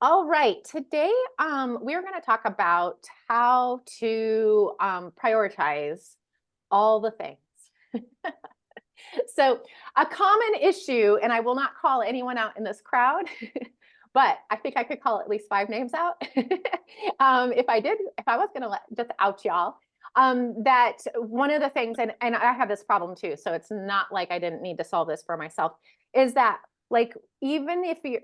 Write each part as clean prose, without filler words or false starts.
All right, today we're going to talk about how to prioritize all the things. So, a common issue, and I will not call anyone out in this crowd, but I think I could call at least 5 names out. If I did, if I was going to just out y'all, that one of the things, and I have this problem too, so it's not like I didn't need to solve this for myself, is that like even if you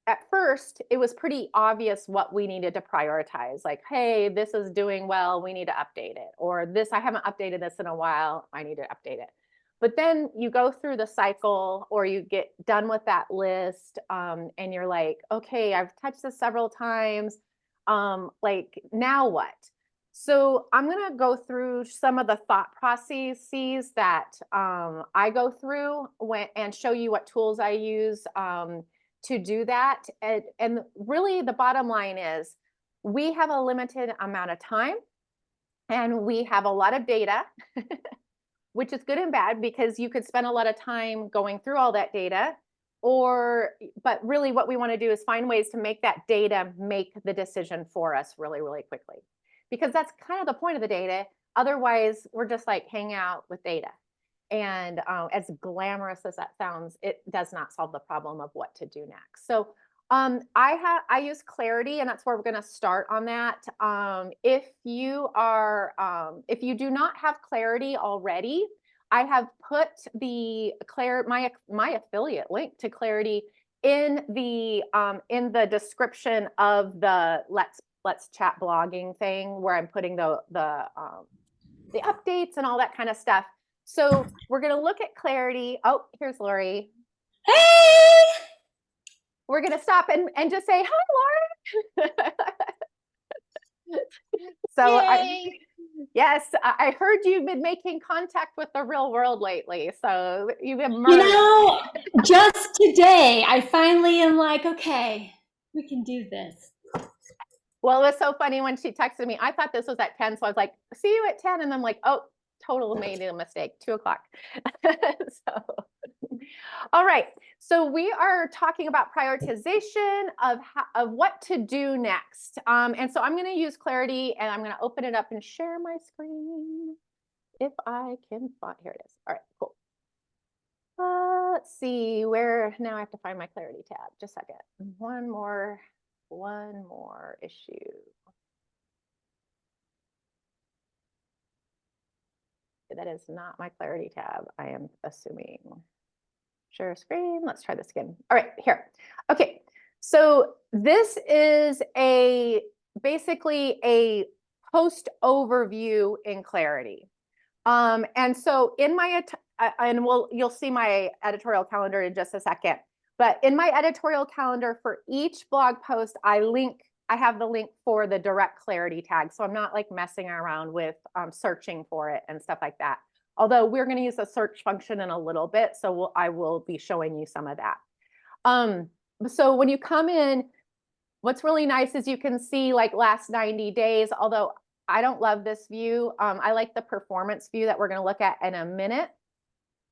at first it was pretty obvious what we needed to prioritize, like, hey, this is doing well, we need to update it, or this, I haven't updated this in a while, I need to update it. But then you go through the cycle or you get done with that list, and you're like, okay, I've touched this several times. Like, now what? So I'm going to go through some of the thought processes that I go through and show you what tools I use to do that. And really, the bottom line is we have a limited amount of time and we have a lot of data, which is good and bad because you could spend a lot of time going through all that data, but really what we want to do is find ways to make that data make the decision for us really, really quickly, because that's kind of the point of the data. Otherwise, we're just like hanging out with data. And as glamorous as that sounds, it does not solve the problem of what to do next. So I use Clarity, and that's where we're going to start on that. If you do not have Clarity already, I have put my affiliate link to Clarity in the description of the Let's Chat blogging thing, where I'm putting the updates and all that kind of stuff. So we're going to look at Clarity. Oh, here's Lori. Hey! We're going to stop and just say, hi, Lori. So yes, I heard you've been making contact with the real world lately. So you've emerged. Just today, I finally am like, okay, we can do this. Well, it was so funny when she texted me. I thought this was at 10. So I was like, see you at 10. And I'm like, oh, total made a mistake, 2 o'clock. So, all right. So we are talking about prioritization of what to do next. And so I'm going to use Clarity, and I'm going to open it up and share my screen if I can find. Here it is. All right, cool. Let's see where now I have to find my Clarity tab. Just a second. One more issue. That is not my Clarity tab, I am assuming. Share screen. Let's try this again. All right, here. Okay, so this is basically a post overview in Clarity. And so in my you'll see my editorial calendar in just a second. But in my editorial calendar for each blog post, I have the link for the direct Clarity tag. So I'm not like messing around with searching for it and stuff like that. Although we're going to use the search function in a little bit, so I will be showing you some of that. So when you come in, what's really nice is you can see like last 90 days, although I don't love this view. I like the performance view that we're going to look at in a minute.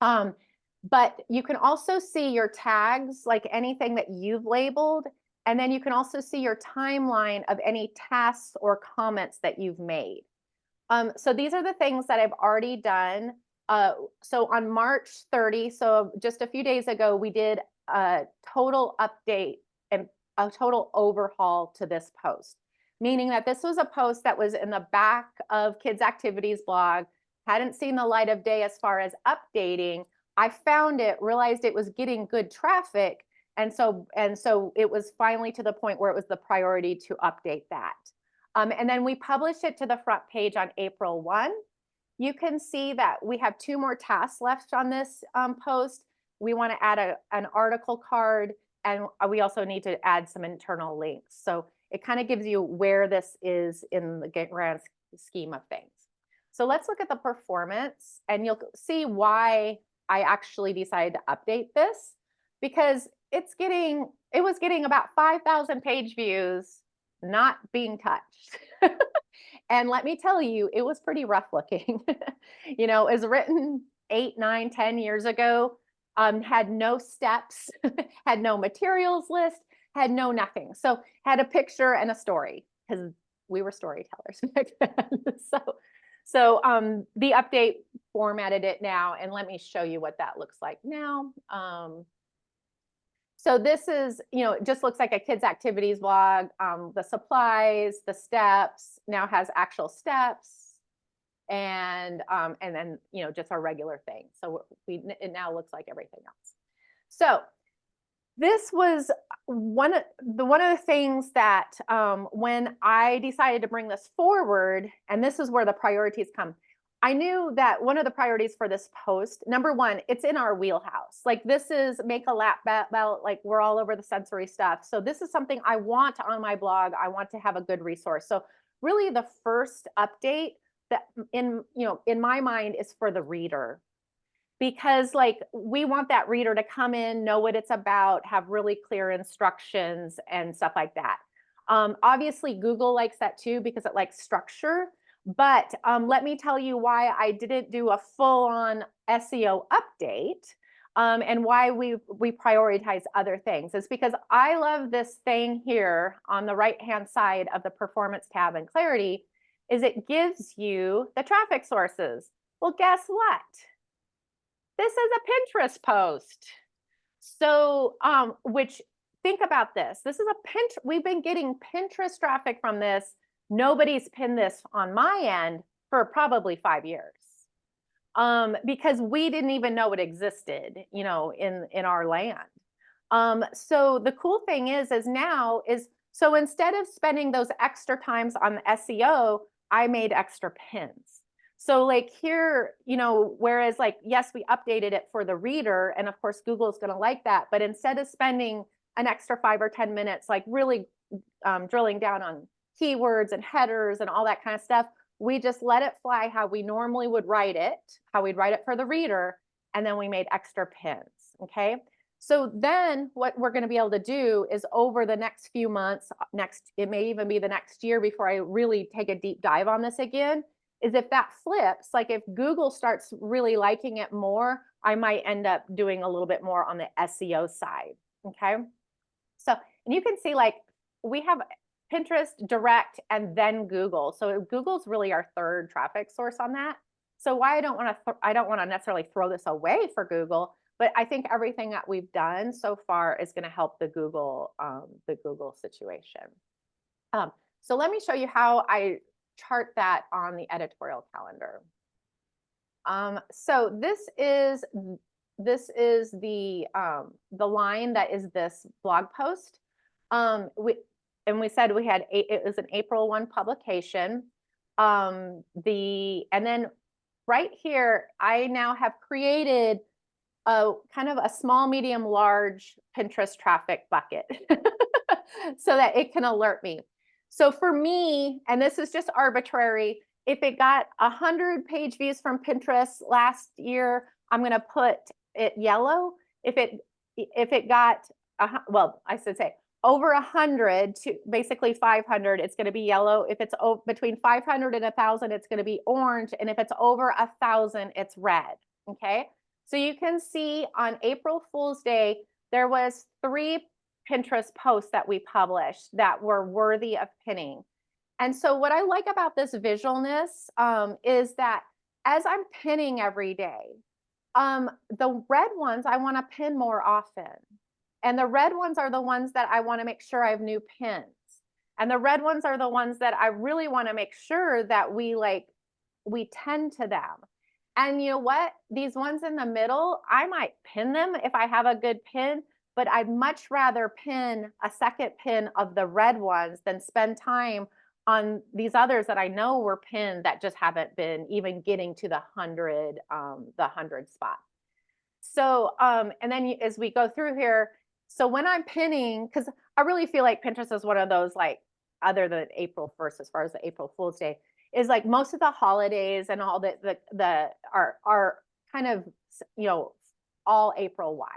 But you can also see your tags, like anything that you've labeled. And then you can also see your timeline of any tasks or comments that you've made. So these are the things that I've already done. So on March 30, so just a few days ago, we did a total update and a total overhaul to this post, meaning that this was a post that was in the back of Kids Activities blog, hadn't seen the light of day as far as updating. I found it, realized it was getting good traffic, and so it was finally to the point where it was the priority to update that. And then we published it to the front page on April 1. You can see that we have 2 more tasks left on this post. We want to add an article card, and we also need to add some internal links. So it kind of gives you where this is in the grand scheme of things. So let's look at the performance, and you'll see why I actually decided to update this, because it was getting about 5,000 page views, not being touched. And let me tell you, it was pretty rough looking. It was written 8, 9, 10 years ago, had no steps, had no materials list, had no nothing. So had a picture and a story because we were storytellers back then. So the update formatted it now, and let me show you what that looks like now. So this is, it just looks like a kids activities vlog. The supplies, the steps now has actual steps, and then just our regular thing. So it now looks like everything else. So this was one of the things that when I decided to bring this forward, and this is where the priorities come. I knew that one of the priorities for this post, number one, it's in our wheelhouse. Like this is make a lap belt, like we're all over the sensory stuff. So this is something I want on my blog. I want to have a good resource. So really the first update that in my mind is for the reader, because like we want that reader to come in, know what it's about, have really clear instructions and stuff like that. Obviously Google likes that too because it likes structure. But let me tell you why I didn't do a full-on SEO update and why we prioritize other things. It's because I love this thing here on the right-hand side of the performance tab in Clarity is it gives you the traffic sources. Well, guess what? This is a Pinterest post. So, which think about this. This is we've been getting Pinterest traffic from this. Nobody's pinned this on my end for probably 5 years. Because we didn't even know it existed, in our land. So the cool thing is now so instead of spending those extra times on the SEO, I made extra pins. So like here, whereas like, yes, we updated it for the reader, and of course, Google is going to like that. But instead of spending an extra 5 or 10 minutes, like really drilling down on keywords and headers and all that kind of stuff, we just let it fly how we normally would write it, how we'd write it for the reader. And then we made extra pins. Okay. So then what we're going to be able to do is over the next few months, it may even be the next year before I really take a deep dive on this again, is if that flips, like if Google starts really liking it more, I might end up doing a little bit more on the SEO side. Okay. So, and you can see like we have Pinterest, direct, and then Google. So Google's really our third traffic source on that. So why I don't want to necessarily throw this away for Google, but I think everything that we've done so far is going to help the Google situation. So let me show you how I chart that on the editorial calendar. So this is the line that is this blog post. We said we had it was an April 1 publication. And then right here, I now have created a kind of a small, medium, large Pinterest traffic bucket so that it can alert me. So for me, and this is just arbitrary, if it got 100 page views from Pinterest last year, I'm going to put it yellow. If it got, well, I should say over 100 to basically 500, it's going to be yellow. If it's between 500 and 1,000, it's going to be orange. And if it's over 1,000, it's red. Okay. So you can see on April Fool's Day, there was 3 Pinterest posts that we published that were worthy of pinning. And so what I like about this visualness is that as I'm pinning every day, the red ones I want to pin more often. And the red ones are the ones that I want to make sure I have new pins. And the red ones are the ones that I really want to make sure that we tend to them. And you know what? These ones in the middle, I might pin them if I have a good pin, but I'd much rather pin a second pin of the red ones than spend time on these others that I know were pinned that just haven't been even getting to the 100 spot. So, and then as we go through here, so when I'm pinning, because I really feel like Pinterest is one of those, like, other than April 1st, as far as the April Fool's Day, is like most of the holidays and all are kind of, all April wide.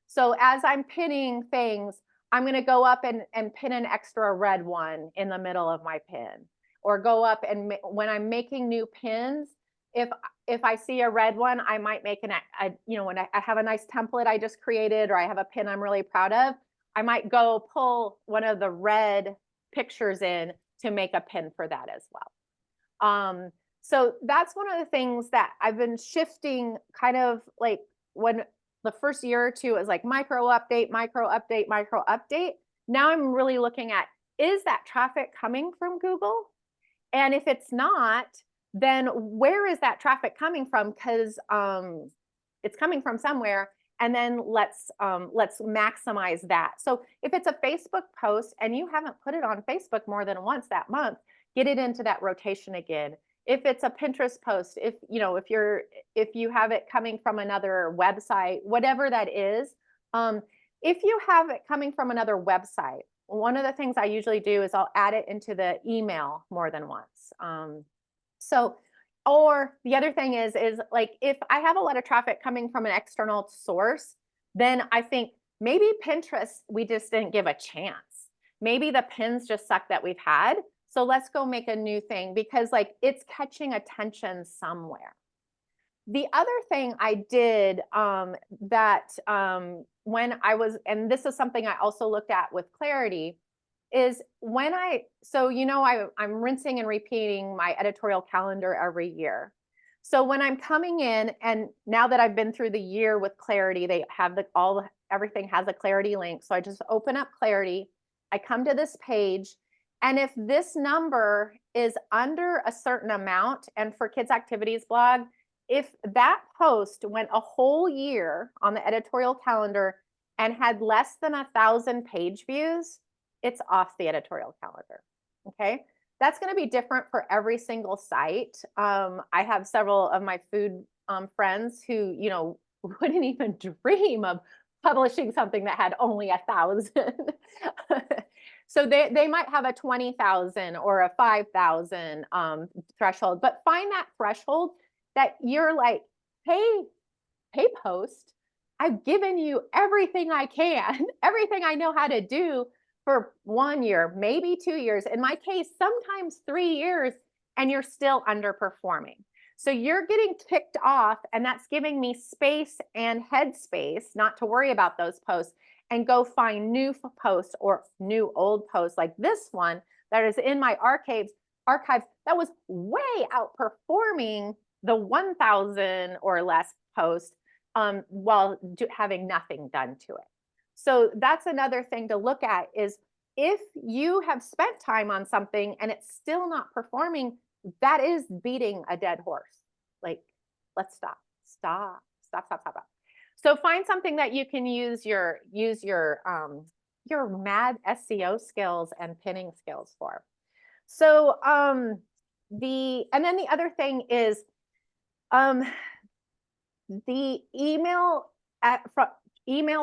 So as I'm pinning things, I'm going to go up and pin an extra red one in the middle of my pin, or go up and when I'm making new pins, if I see a red one, I might make when I have a nice template I just created, or I have a pin I'm really proud of, I might go pull one of the red pictures in to make a pin for that as well. So that's one of the things that I've been shifting, kind of like when the first year or two is like micro update, micro update, micro update. Now I'm really looking at, is that traffic coming from Google? And if it's not, then where is that traffic coming from? Because it's coming from somewhere. And then let's maximize that. So if it's a Facebook post and you haven't put it on Facebook more than once that month, get it into that rotation again. If it's a Pinterest post, if you have it coming from another website, whatever that is, if you have it coming from another website, one of the things I usually do is I'll add it into the email more than once. Or the other thing is like, if I have a lot of traffic coming from an external source, then I think maybe Pinterest, we just didn't give a chance. Maybe the pins just suck that we've had. So let's go make a new thing, because like it's catching attention somewhere. The other thing I did when I was, and this is something I also looked at with Clariti, is when I'm rinsing and repeating my editorial calendar every year. So when I'm coming in, and now that I've been through the year with Clariti, they have everything has a Clariti link. So I just open up Clariti, I come to this page, and if this number is under a certain amount, and for Kids Activities blog, if that post went a whole year on the editorial calendar and had less than 1,000 page views, it's off the editorial calendar. Okay. That's going to be different for every single site. I have several of my food friends who, wouldn't even dream of publishing something that had only 1,000. So they might have a 20,000 or a 5,000 threshold, but find that threshold that you're like, hey, post, I've given you everything I can, everything I know how to do for 1 year, maybe 2 years. In my case, sometimes 3 years, and you're still underperforming. So you're getting kicked off, and that's giving me space and headspace not to worry about those posts and go find new posts or new old posts like this one that is in my archives that was way outperforming the 1,000 or less post while having nothing done to it. So that's another thing to look at, is if you have spent time on something and it's still not performing, that is beating a dead horse. Like, let's stop. So find something that you can use your mad SEO skills and pinning skills for. So and then the other thing is the email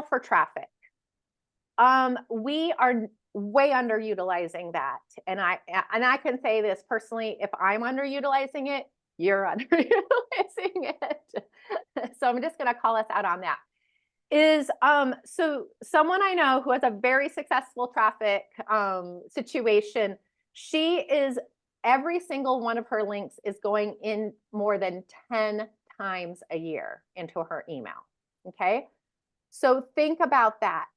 for traffic. We are way underutilizing that. And I can say this personally, if I'm underutilizing it, you're underutilizing it. So I'm just going to call us out on that. So someone I know who has a very successful traffic situation, every single one of her links is going in more than 10 times a year into her email. Okay. So think about that.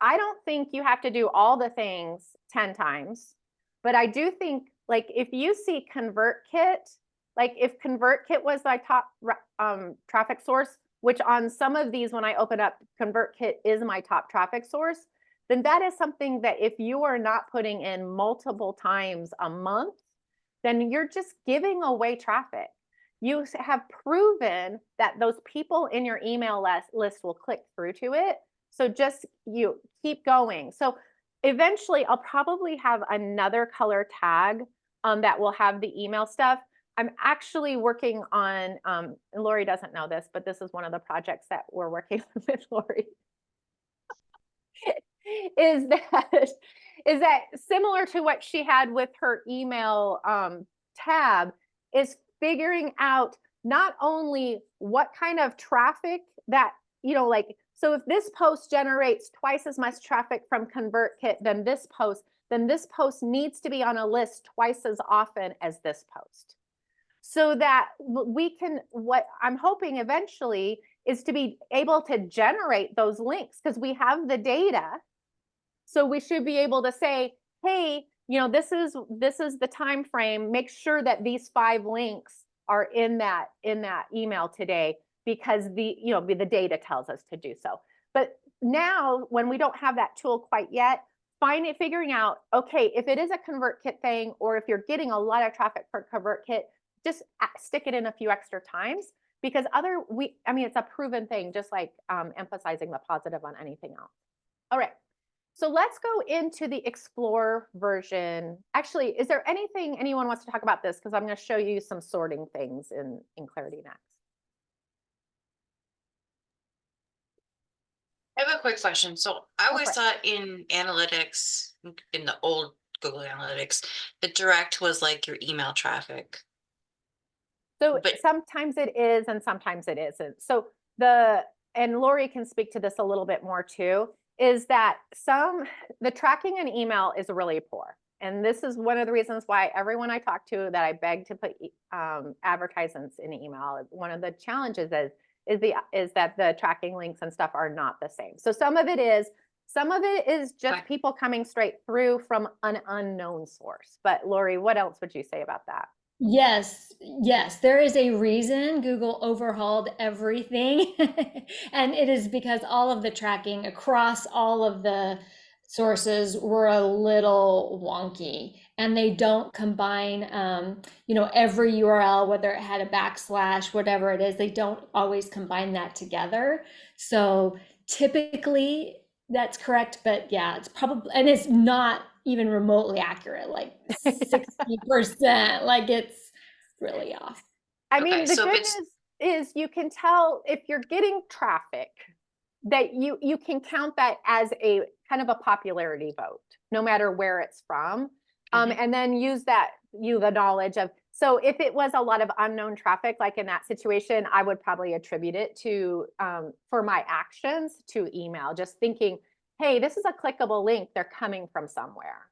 I don't think you have to do all the things 10 times, but I do think, like, if you see ConvertKit, like if ConvertKit was my top traffic source, which on some of these, when I open up, ConvertKit is my top traffic source, then that is something that if you are not putting in multiple times a month, then you're just giving away traffic. You have proven that those people in your email list will click through to it. So just you keep going. So eventually I'll probably have another color tag that will have the email stuff. I'm actually working on, and Lori doesn't know this, but this is one of the projects that we're working on with Lori, is that similar to what she had with her email tab, is figuring out not only what kind of traffic that, like, so if this post generates twice as much traffic from ConvertKit than this post needs to be on a list twice as often as this post. So that what I'm hoping eventually is to be able to generate those links, because we have the data So we should be able to say, hey, this is the time frame. Make sure that these 5 links are in that email today, because the data tells us to do so. But now, when we don't have that tool quite yet, figuring out, okay, if it is a ConvertKit thing, or if you're getting a lot of traffic for ConvertKit, just stick it in a few extra times, because it's a proven thing, just like emphasizing the positive on anything else. All right. So let's go into the Explore version. Actually, is there anything anyone wants to talk about this? Because I'm going to show you some sorting things in Clariti next. I have a quick question. So I always thought in analytics, in the old Google Analytics, the direct was like your email traffic. So sometimes it is, and sometimes it isn't. So and Lori can speak to this a little bit more too, is that the tracking in email is really poor. And this is one of the reasons why everyone I talk to that I beg to put advertisements in email, one of the challenges is that the tracking links and stuff are not the same. So some of it is just people coming straight through from an unknown source. But Lori, what else would you say about that? Yes, there is a reason Google overhauled everything. And it is because all of the tracking across all of the sources were a little wonky, and they don't combine, every URL, whether it had a backslash, whatever it is, they don't always combine that together. So typically that's correct, but yeah, it's probably, and it's not even remotely accurate, like 60%, like it's really off. I mean, the good news is you can tell if you're getting traffic, that you can count that as a kind of a popularity vote, no matter where it's from. And then use the knowledge of, so if it was a lot of unknown traffic, like in that situation, I would probably attribute it to, for my actions, to email, just thinking, hey, this is a clickable link, they're coming from somewhere.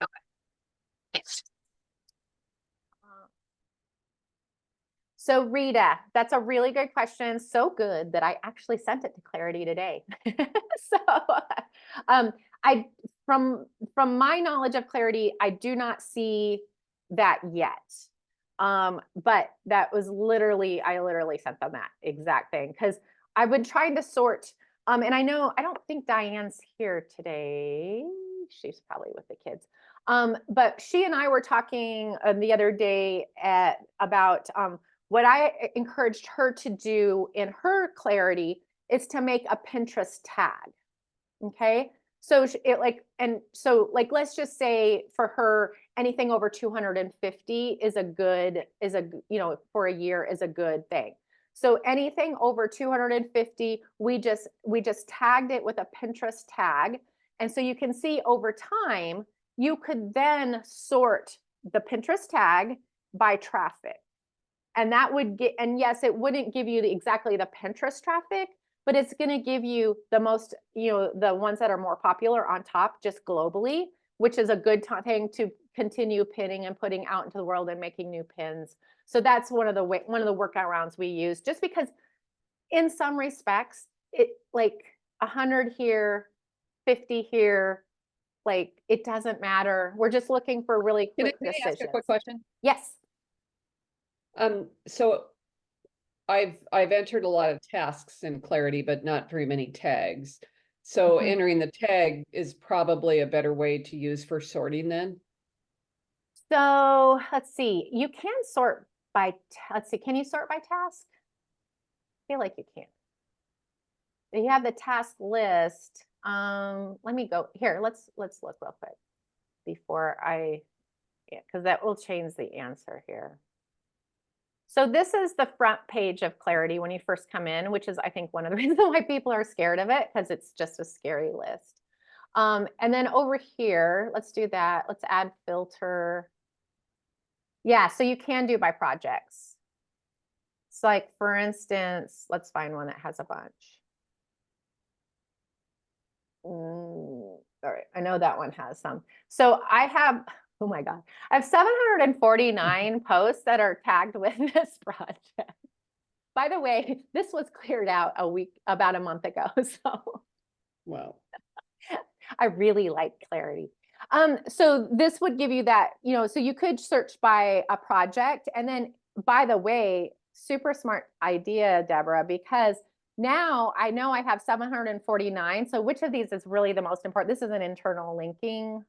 Okay, thanks. So Rita, that's a really good question. So good that I actually sent it to Clariti today. So from my knowledge of Clariti, I do not see that yet. But that was I literally sent them that exact thing, because I've been trying to sort, and I don't think Diane's here today. She's probably with the kids. But she and I were talking the other day about what I encouraged her to do in her Clariti is to make a Pinterest tag. Okay. So let's just say for her, anything over 250 is a good, for a year is a good thing. So anything over 250, we just tagged it with a Pinterest tag. And so you can see over time, you could then sort the Pinterest tag by traffic. And that would and yes, it wouldn't give you exactly the Pinterest traffic, but it's going to give you the most, the ones that are more popular on top, just globally, which is a good thing to continue pinning and putting out into the world and making new pins. So that's one of the workarounds we use, just because in some respects, it like 100 here, 50 here, like it doesn't matter. We're just looking for really quick decisions. Can I ask a quick question? Yes. So I've entered a lot of tasks in Clariti, but not very many tags. So entering the tag is probably a better way to use for sorting then. So let's see, you can sort by, can you sort by task? I feel like you can. You have the task list. Let me go here. Let's look real quick before because that will change the answer here. So this is the front page of Clariti when you first come in, which is, I think, one of the reasons why people are scared of it, because it's just a scary list. And then over here, let's do that. Let's add filter. Yeah, so you can do by projects. It's like, for instance, let's find one that has a bunch. All right, I know that one has some. So I have, oh my God, I have 749 posts that are tagged with this project. By the way, this was cleared out about a month ago. So Well, I really like Clarity. So this would give you that, so you could search by a project. And then, by the way, super smart idea, Deborah, because now I know I have 749. So which of these is really the most important? This is an internal linking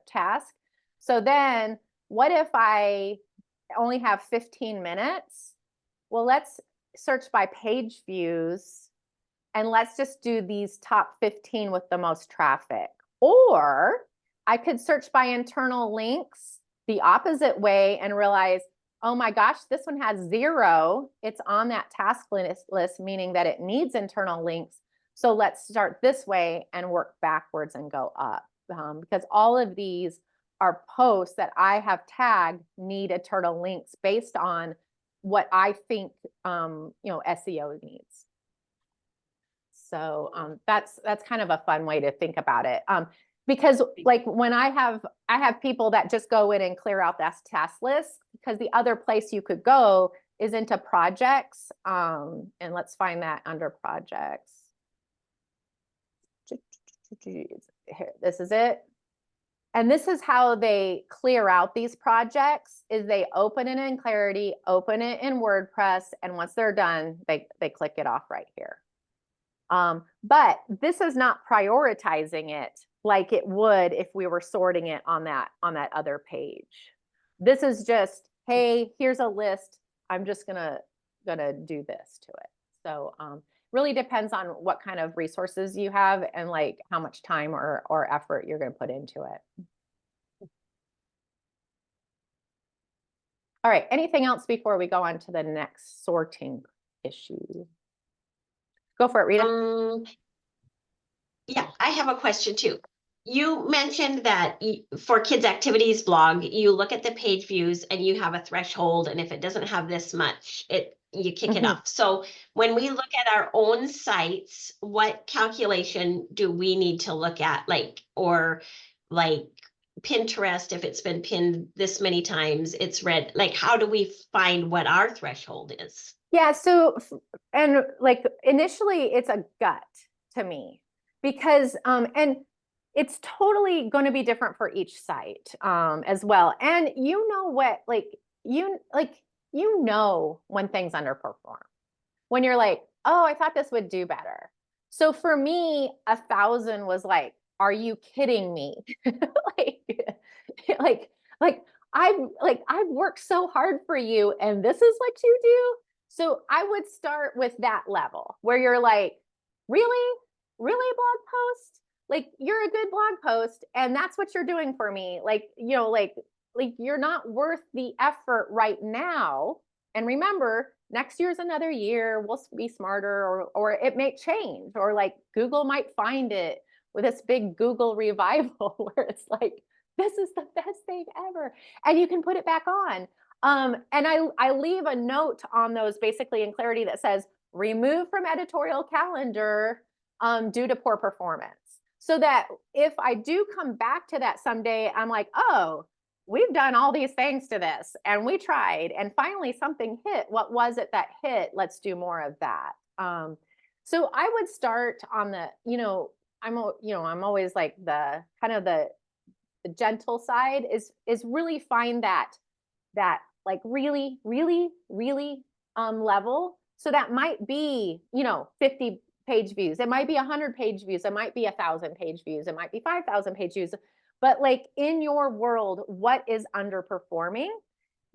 task. So then what if I only have 15 minutes? Well, let's search by page views. And let's just do these top 15 with the most traffic. Or I could search by internal links the opposite way and realize, oh my gosh, this one has 0. It's on that task list, meaning that it needs internal links. So let's start this way and work backwards and go up. Because all of these are posts that I have tagged need internal links based on what I think SEO needs. So that's kind of a fun way to think about it. Because like when I have people that just go in and clear out that task list, because the other place you could go is into projects. And let's find that under projects. Here, this is it. And this is how they clear out these projects, is they open it in Clarity, open it in WordPress, and once they're done, they click it off right here. But this is not prioritizing it like it would if we were sorting it on that other page. This is just, hey, here's a list. I'm just gonna do this to it. So really depends on what kind of resources you have and like how much time or effort you're gonna put into it. All right, anything else before we go on to the next sorting issue? Go for it, Rita. Yeah, I have a question too. You mentioned that for kids activities blog, you look at the page views and you have a threshold, and if it doesn't have this much, you kick it off. So when we look at our own sites, what calculation do we need to look at? Or Pinterest, if it's been pinned this many times, it's red. Like, how do we find what our threshold is? Yeah, so, and like initially it's a gut to me, because and it's totally going to be different for each site as well. And what, when things underperform, when you're like, oh, I thought this would do better. So for me, 1,000 was like, are you kidding me? I've worked so hard for you and this is what you do. So I would start with that level where you're like, really blog post? Like, you're a good blog post and that's what you're doing for me. Like you're not worth the effort right now. And remember, next year's another year, we'll be smarter, or it may change, or like Google might find it with this big Google revival where it's like, this is the best thing ever. And you can put it back on. And I leave a note on those basically in Clarity that says, remove from editorial calendar due to poor performance. So that if I do come back to that someday, I'm like, oh, we've done all these things to this and we tried and finally something hit. What was it that hit? Let's do more of that. So I would start on the, I'm always like the kind of the gentle side is really find that like really level. So that might be 50 page views, it might be 100 page views, it might be 1,000 page views, it might be 5,000 page views. But like in your world, what is underperforming?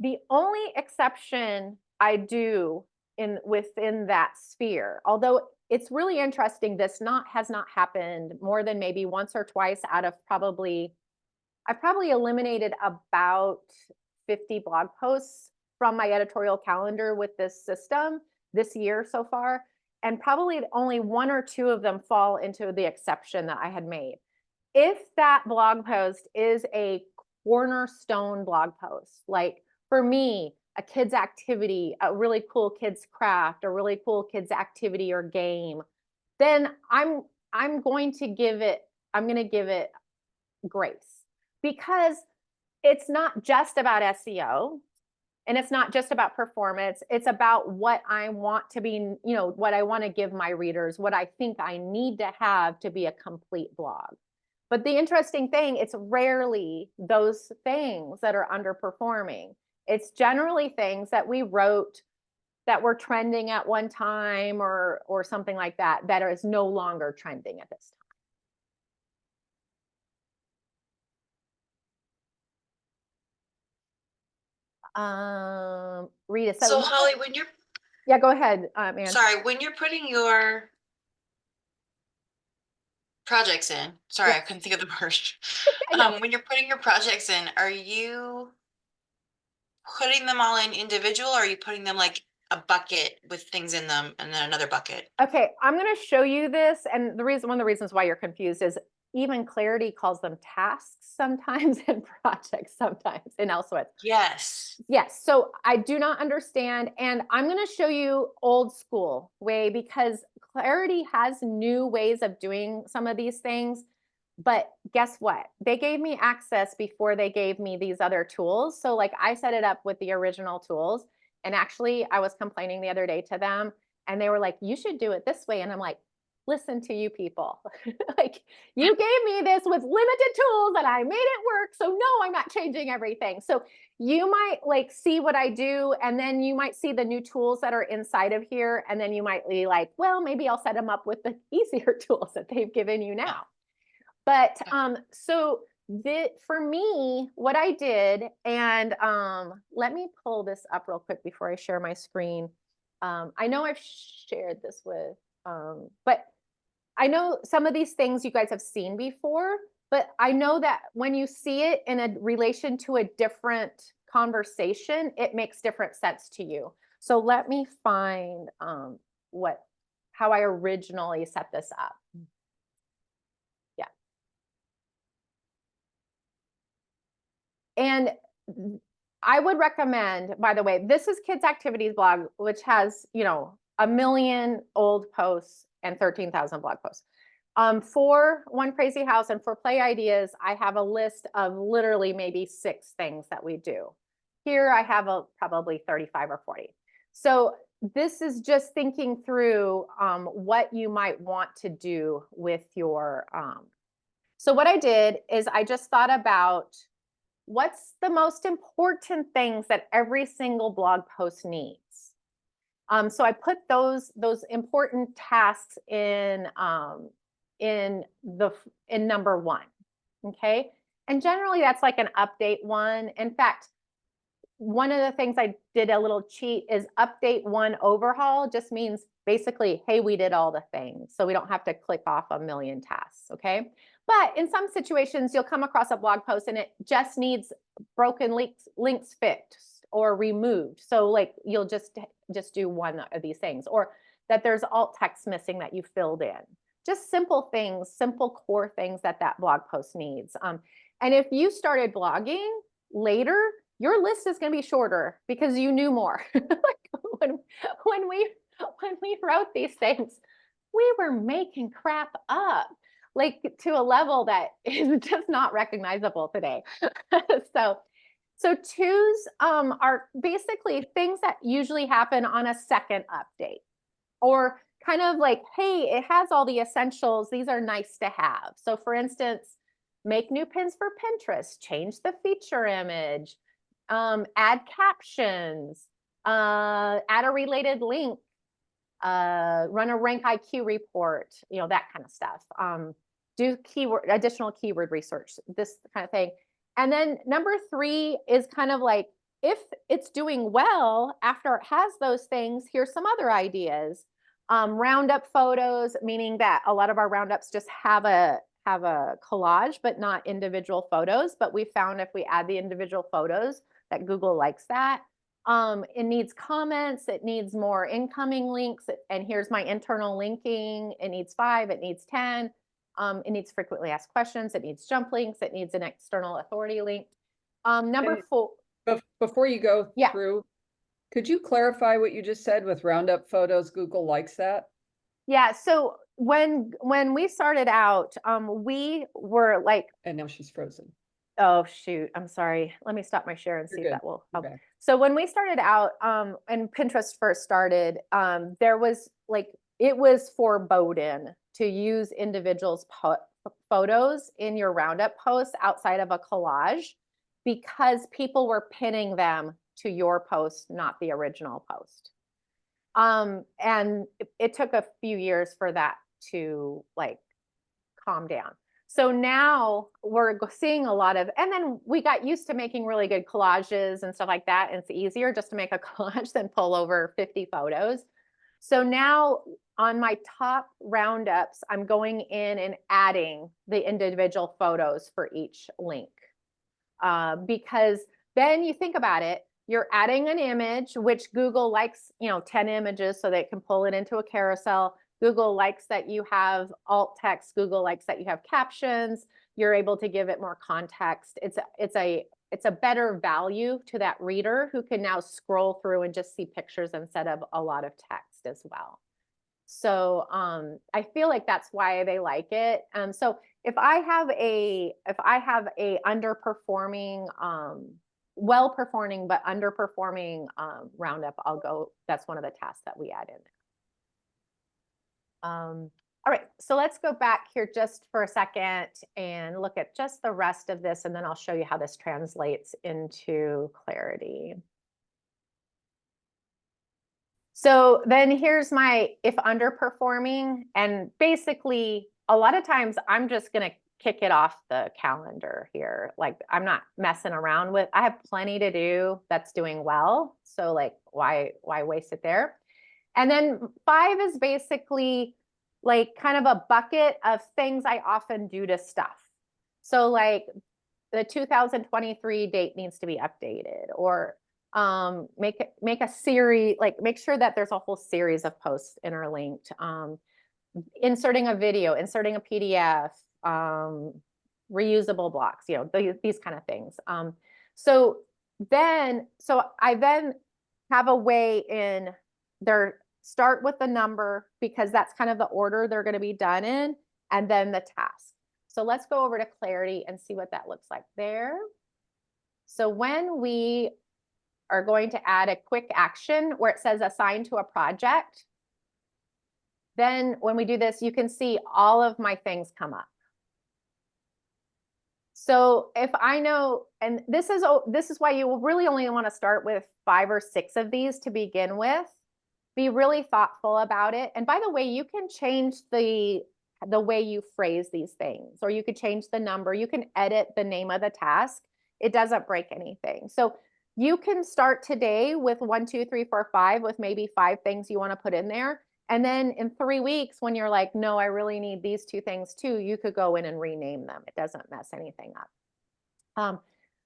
The only exception I do within that sphere, although it's really interesting, this has not happened more than maybe once or twice out of I've probably eliminated about 50 blog posts from my editorial calendar with this system this year so far. And probably only 1 or 2 of them fall into the exception that I had made. If that blog post is a cornerstone blog post, like for me, a kid's activity, a really cool kid's craft, a really cool kid's activity or game, then I'm going to give it grace, because it's not just about SEO. And it's not just about performance. It's about what I want to be, you know, what I want to give my readers, what I think I need to have to be a complete blog. But the interesting thing, it's rarely those things that are underperforming. It's generally things that we wrote that were trending at one time or something like that, that is no longer trending at this time. Rita, So Holly, when you're, yeah, go ahead, Ann. sorry, when you're putting your projects in, sorry, Yeah. I couldn't think of the word. I know. When you're putting your projects in, are you putting them all in individual, or are you putting them like a bucket with things in them and then another bucket? Okay, I'm going to show you this. And one of the reasons why you're confused is even Clarity calls them tasks sometimes and projects sometimes in elsewhere. Yes. Yes, so I do not understand. And I'm going to show you old school way because Clarity has new ways of doing some of these things. But guess what? They gave me access before they gave me these other tools. So like I set it up with the original tools. And actually I was complaining the other day to them and they were like, you should do it this way. And I'm like, listen to you people. Like you gave me this with limited tools and I made it work. So no, I'm not changing everything. So you might like see what I do and then you might see the new tools that are inside of here. And then you might be like, well, maybe I'll set them up with the easier tools that they've given you now. But so for me, what I did, and let me pull this up real quick before I share my screen. I know I've shared this with, but I know some of these things you guys have seen before, but I know that when you see it in a relation to a different conversation, it makes different sense to you. So let me find how I originally set this up. And I would recommend, by the way, this is Kids Activities blog, which has, you know, 1 million old posts and 13,000 blog posts. For One Crazy House and for Play Ideas, I have a list of literally maybe 6 things that we do. Here I have probably 35 or 40. So this is just thinking through what you might want to do with your, so what I did is I just thought about what's the most important things that every single blog post needs. So I put those important tasks in number 1. Okay, and generally that's like an update one. In fact, one of the things I did a little cheat is update 1 overhaul. Just means basically, hey, we did all the things, so we don't have to click off 1 million tasks. Okay. But in some situations, you'll come across a blog post and it just needs broken links fixed or removed. So like you'll just do one of these things, or that there's alt text missing that you filled in. Just simple things, simple core things that blog post needs. And if you started blogging later, your list is going to be shorter because you knew more. Like when we wrote these things, we were making crap up, like to a level that is just not recognizable today. So twos are basically things that usually happen on a second update, or kind of like, hey, it has all the essentials. These are nice to have. So for instance, make new pins for Pinterest, change the feature image, add captions, add a related link, run a rank IQ report, you know, that kind of stuff. Do additional keyword research, this kind of thing. And then number 3 is kind of like, if it's doing well after it has those things, here's some other ideas. Roundup photos, meaning that a lot of our roundups just have a collage, but not individual photos. But we found if we add the individual photos that Google likes that. It needs comments, it needs more incoming links, and here's my internal linking. It needs 5, it needs 10. It needs frequently asked questions, it needs jump links, it needs an external authority link. Number 4. Before you go Yeah. through, could you clarify what you just said with roundup photos? Google likes that? Yeah, so when we started out, we were like, And now she's frozen. Oh, shoot. I'm sorry. Let me stop my share and see You're if good. that will You're help. back. So when we started out, and Pinterest first started, there was like, it was forbidden to use individuals' photos in your roundup posts outside of a collage because people were pinning them to your post, not the original post. And it took a few years for that to like calm down. So now we're seeing a lot of, and then we got used to making really good collages and stuff like that. And it's easier just to make a collage than pull over 50 photos. So now on my top roundups, I'm going in and adding the individual photos for each link. Because then you think about it, you're adding an image, which Google likes, 10 images so they can pull it into a carousel. Google likes that you have alt text. Google likes that you have captions. You're able to give it more context. It's a better value to that reader who can now scroll through and just see pictures instead of a lot of text as well. So I feel like that's why they like it. So if I have a underperforming, well-performing but underperforming roundup, that's one of the tasks that we add in. All right, so let's go back here just for a second and look at just the rest of this, and then I'll show you how this translates into Clariti. So then here's my if underperforming, and basically a lot of times I'm just going to kick it off the calendar here. Like I'm not messing around with, I have plenty to do that's doing well. So like why waste it there? And then 5 is basically like kind of a bucket of things I often do to stuff. So like the 2023 date needs to be updated, or make a series, like make sure that there's a whole series of posts interlinked, inserting a video, inserting a PDF, reusable blocks, these kind of things. So I then have a way in there, start with the number because that's kind of the order they're going to be done in, and then the task. So let's go over to Clariti and see what that looks like there. So when we are going to add a quick action where it says assign to a project, then when we do this, you can see all of my things come up. So if I know, and this is why you will really only want to start with 5 or 6 of these to begin with. Be really thoughtful about it. And by the way, you can change the way you phrase these things, or you could change the number. You can edit the name of the task. It doesn't break anything. So you can start today with 1, 2, 3, 4, 5 with maybe 5 things you want to put in there. And then in 3 weeks, when you're like, no, I really need these 2 things too, you could go in and rename them. It doesn't mess anything up.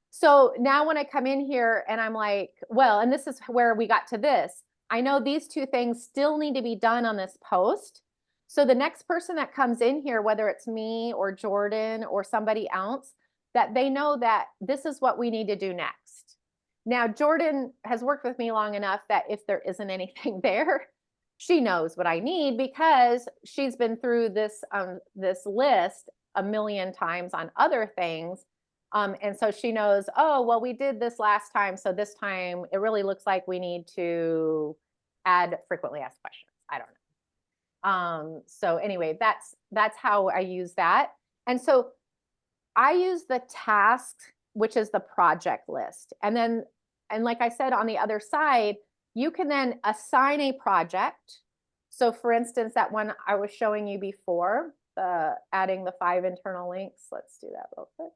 So now when I come in here and I'm like, well, and this is where we got to this, I know these 2 things still need to be done on this post. So the next person that comes in here, whether it's me or Jordan or somebody else, that they know that this is what we need to do next. Now, Jordan has worked with me long enough that if there isn't anything there, she knows what I need because she's been through this list a million times on other things. And so she knows, oh, well, we did this last time. So this time it really looks like we need to add frequently asked questions. I don't know. So anyway, that's how I use that. And so I use the tasks, which is the project list. And like I said, on the other side, you can then assign a project. So for instance, that one I was showing you before, adding the 5 internal links. Let's do that real quick.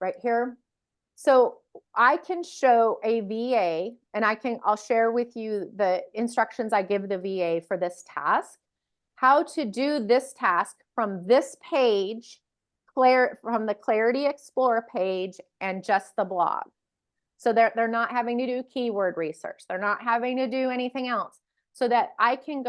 Right here. So I can show a VA, and I'll share with you the instructions I give the VA for this task, how to do this task from this page, from the Clariti Explorer page, and just the blog. So they're not having to do keyword research. They're not having to do anything else. So that I can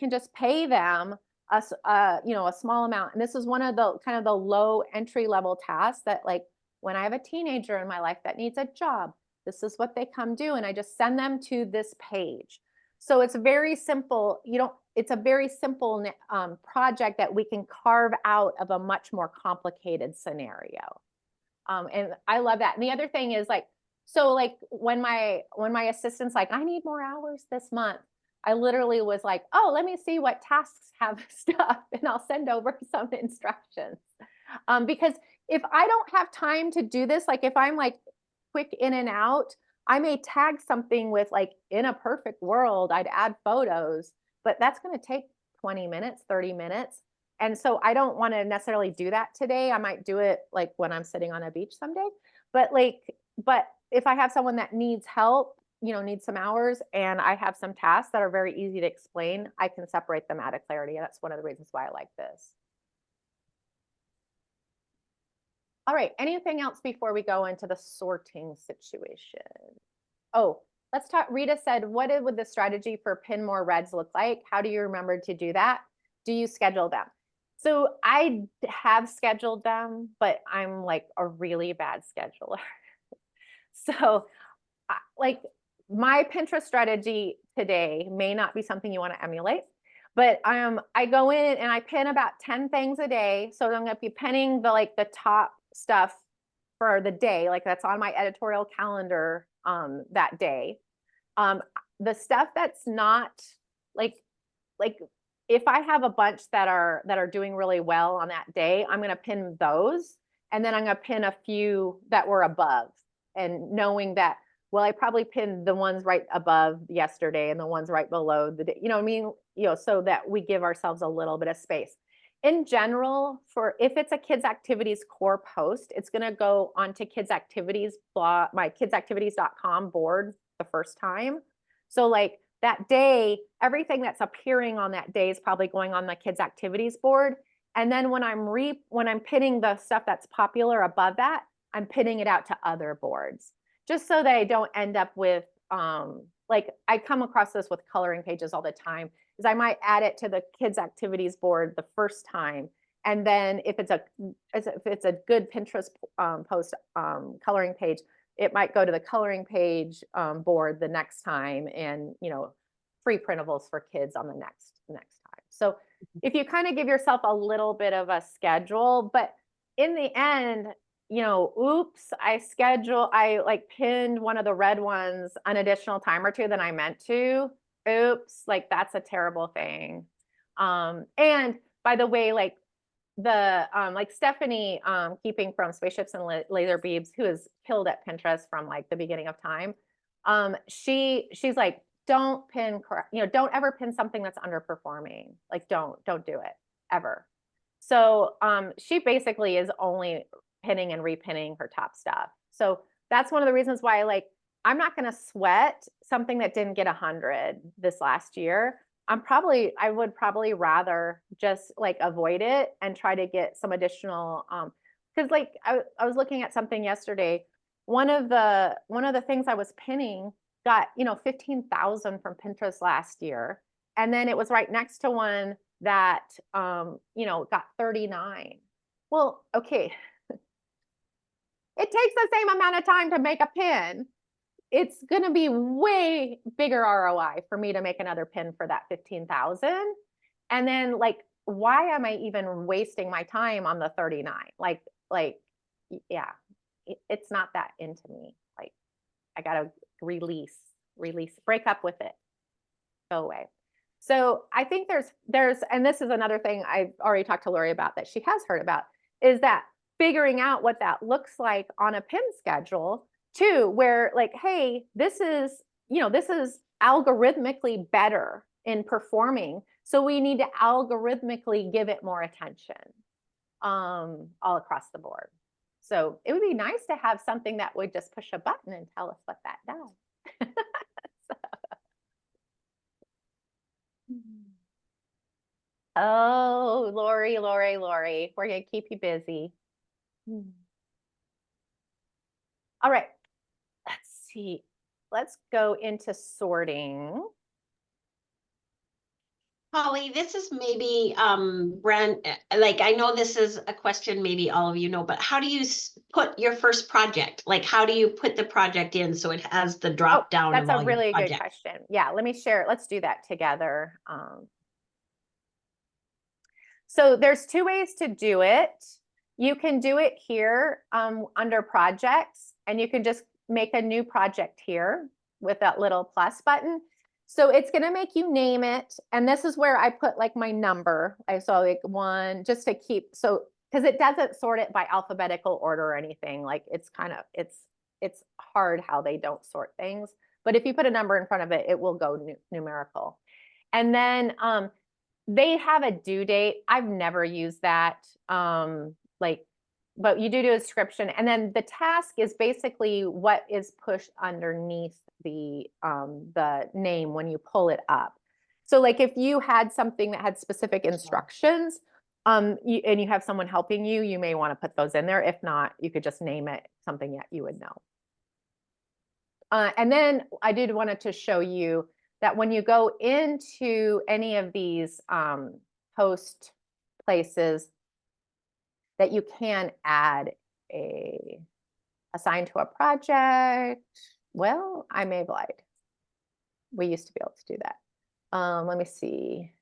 just pay them a small amount. And this is one of the kind of the low entry level tasks that, like, when I have a teenager in my life that needs a job, this is what they come do. And I just send them to this page. So it's very simple. It's a very simple project that we can carve out of a much more complicated scenario. And I love that. And the other thing is like, so like when my assistant's like, I need more hours this month, I literally was like, oh, let me see what tasks have stuff and I'll send over some instructions. Because if I don't have time to do this, like if I'm like quick in and out, I may tag something with like, in a perfect world, I'd add photos, but that's going to take 20 minutes, 30 minutes. And so I don't want to necessarily do that today. I might do it like when I'm sitting on a beach someday. But if I have someone that needs help, needs some hours, and I have some tasks that are very easy to explain, I can separate them out of Clarity. And that's one of the reasons why I like this. All right, anything else before we go into the sorting situation? Oh, let's talk. Rita said, what would the strategy for pin more reds look like? How do you remember to do that? Do you schedule them? So I have scheduled them, but I'm like a really bad scheduler. So like my Pinterest strategy today may not be something you want to emulate, but I go in and I pin about 10 things a day. So I'm going to be pinning the top stuff for the day, like that's on my editorial calendar that day. The stuff that's not like if I have a bunch that are doing really well on that day, I'm going to pin those, and then I'm going to pin a few that were above, and knowing that, well, I probably pinned the ones right above yesterday and the ones right below the day, what I mean? So that we give ourselves a little bit of space. In general, if it's a kids activities core post, it's going to go onto kids activities blog, my kidsactivities.com board the first time. So like that day, everything that's appearing on that day is probably going on the kids activities board. And then when I'm pinning the stuff that's popular above that, I'm pinning it out to other boards, just so that I don't end up with like I come across this with coloring pages all the time, is I might add it to the kids activities board the first time, and then if it's a good Pinterest post coloring page, it might go to the coloring page board the next time, and free printables for kids on the next time. So if you kind of give yourself a little bit of a schedule, but in the end, oops, I like pinned one of the red ones an additional time or two than I meant to. Oops, like that's a terrible thing. And by the way, like like Stephanie, keeping from Spaceships and Laser Beads, who is killed at Pinterest from like the beginning of time. She's like, don't pin correct, don't ever pin something that's underperforming. Like don't do it ever. So she basically is only pinning and repinning her top stuff. So that's one of the reasons why I'm not going to sweat something that didn't get 100 this last year. I would probably rather just like avoid it and try to get some additional because like I was looking at something yesterday. One of the things I was pinning got 15,000 from Pinterest last year, and then it was right next to one that got 39. Well, okay. It takes the same amount of time to make a pin. It's going to be way bigger ROI for me to make another pin for that 15,000. And then like, why am I even wasting my time on the 39? Like, yeah, it's not that into me. Like, I got to release, break up with it, go away. So I think there's, and this is another thing I've already talked to Lori about that she has heard about, is that figuring out what that looks like on a pin schedule too, where like, hey, this is algorithmically better in performing. So we need to algorithmically give it more attention all across the board. So it would be nice to have something that would just push a button and tell us what that does. Oh, Lori, we're gonna keep you busy. All right, let's see. Let's go into sorting. Holly, this is maybe like I know this is a question maybe all of you know, but how do you put your first project? Like how do you put the project in so it has the drop down That's of a all your really good projects? question. Yeah, let me share. Let's do that together. So there's two ways to do it. You can do it here under projects, and you can just make a new project here with that little plus button. So it's going to make you name it. And this is where I put like my number. I saw like one just to keep, so because it doesn't sort it by alphabetical order or anything. Like it's kind of, it's hard how they don't sort things. But if you put a number in front of it, it will go numerical. And then they have a due date. I've never used that. But you do a description, and then the task is basically what is pushed underneath the name when you pull it up. So like if you had something that had specific instructions, and you have someone helping you, you may want to put those in there. If not, you could just name it something that you would know. And then I did wanted to show you that when you go into any of these post places, that you can add a assign to a project. Well, I may have lied. We used to be able to do that. Let me see.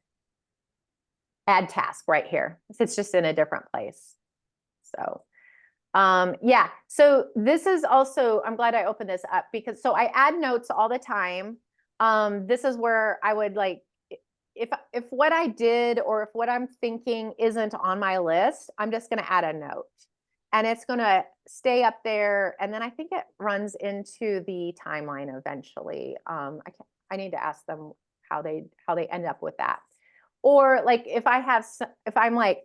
Add task right here. It's just in a different place. So yeah, so this is also, I'm glad I opened this up because so I add notes all the time. This is where I would like, if what I did or if what I'm thinking isn't on my list, I'm just going to add a note and it's going to stay up there. And then I think it runs into the timeline eventually. I need to ask them how they end up with that. Or like if I'm like,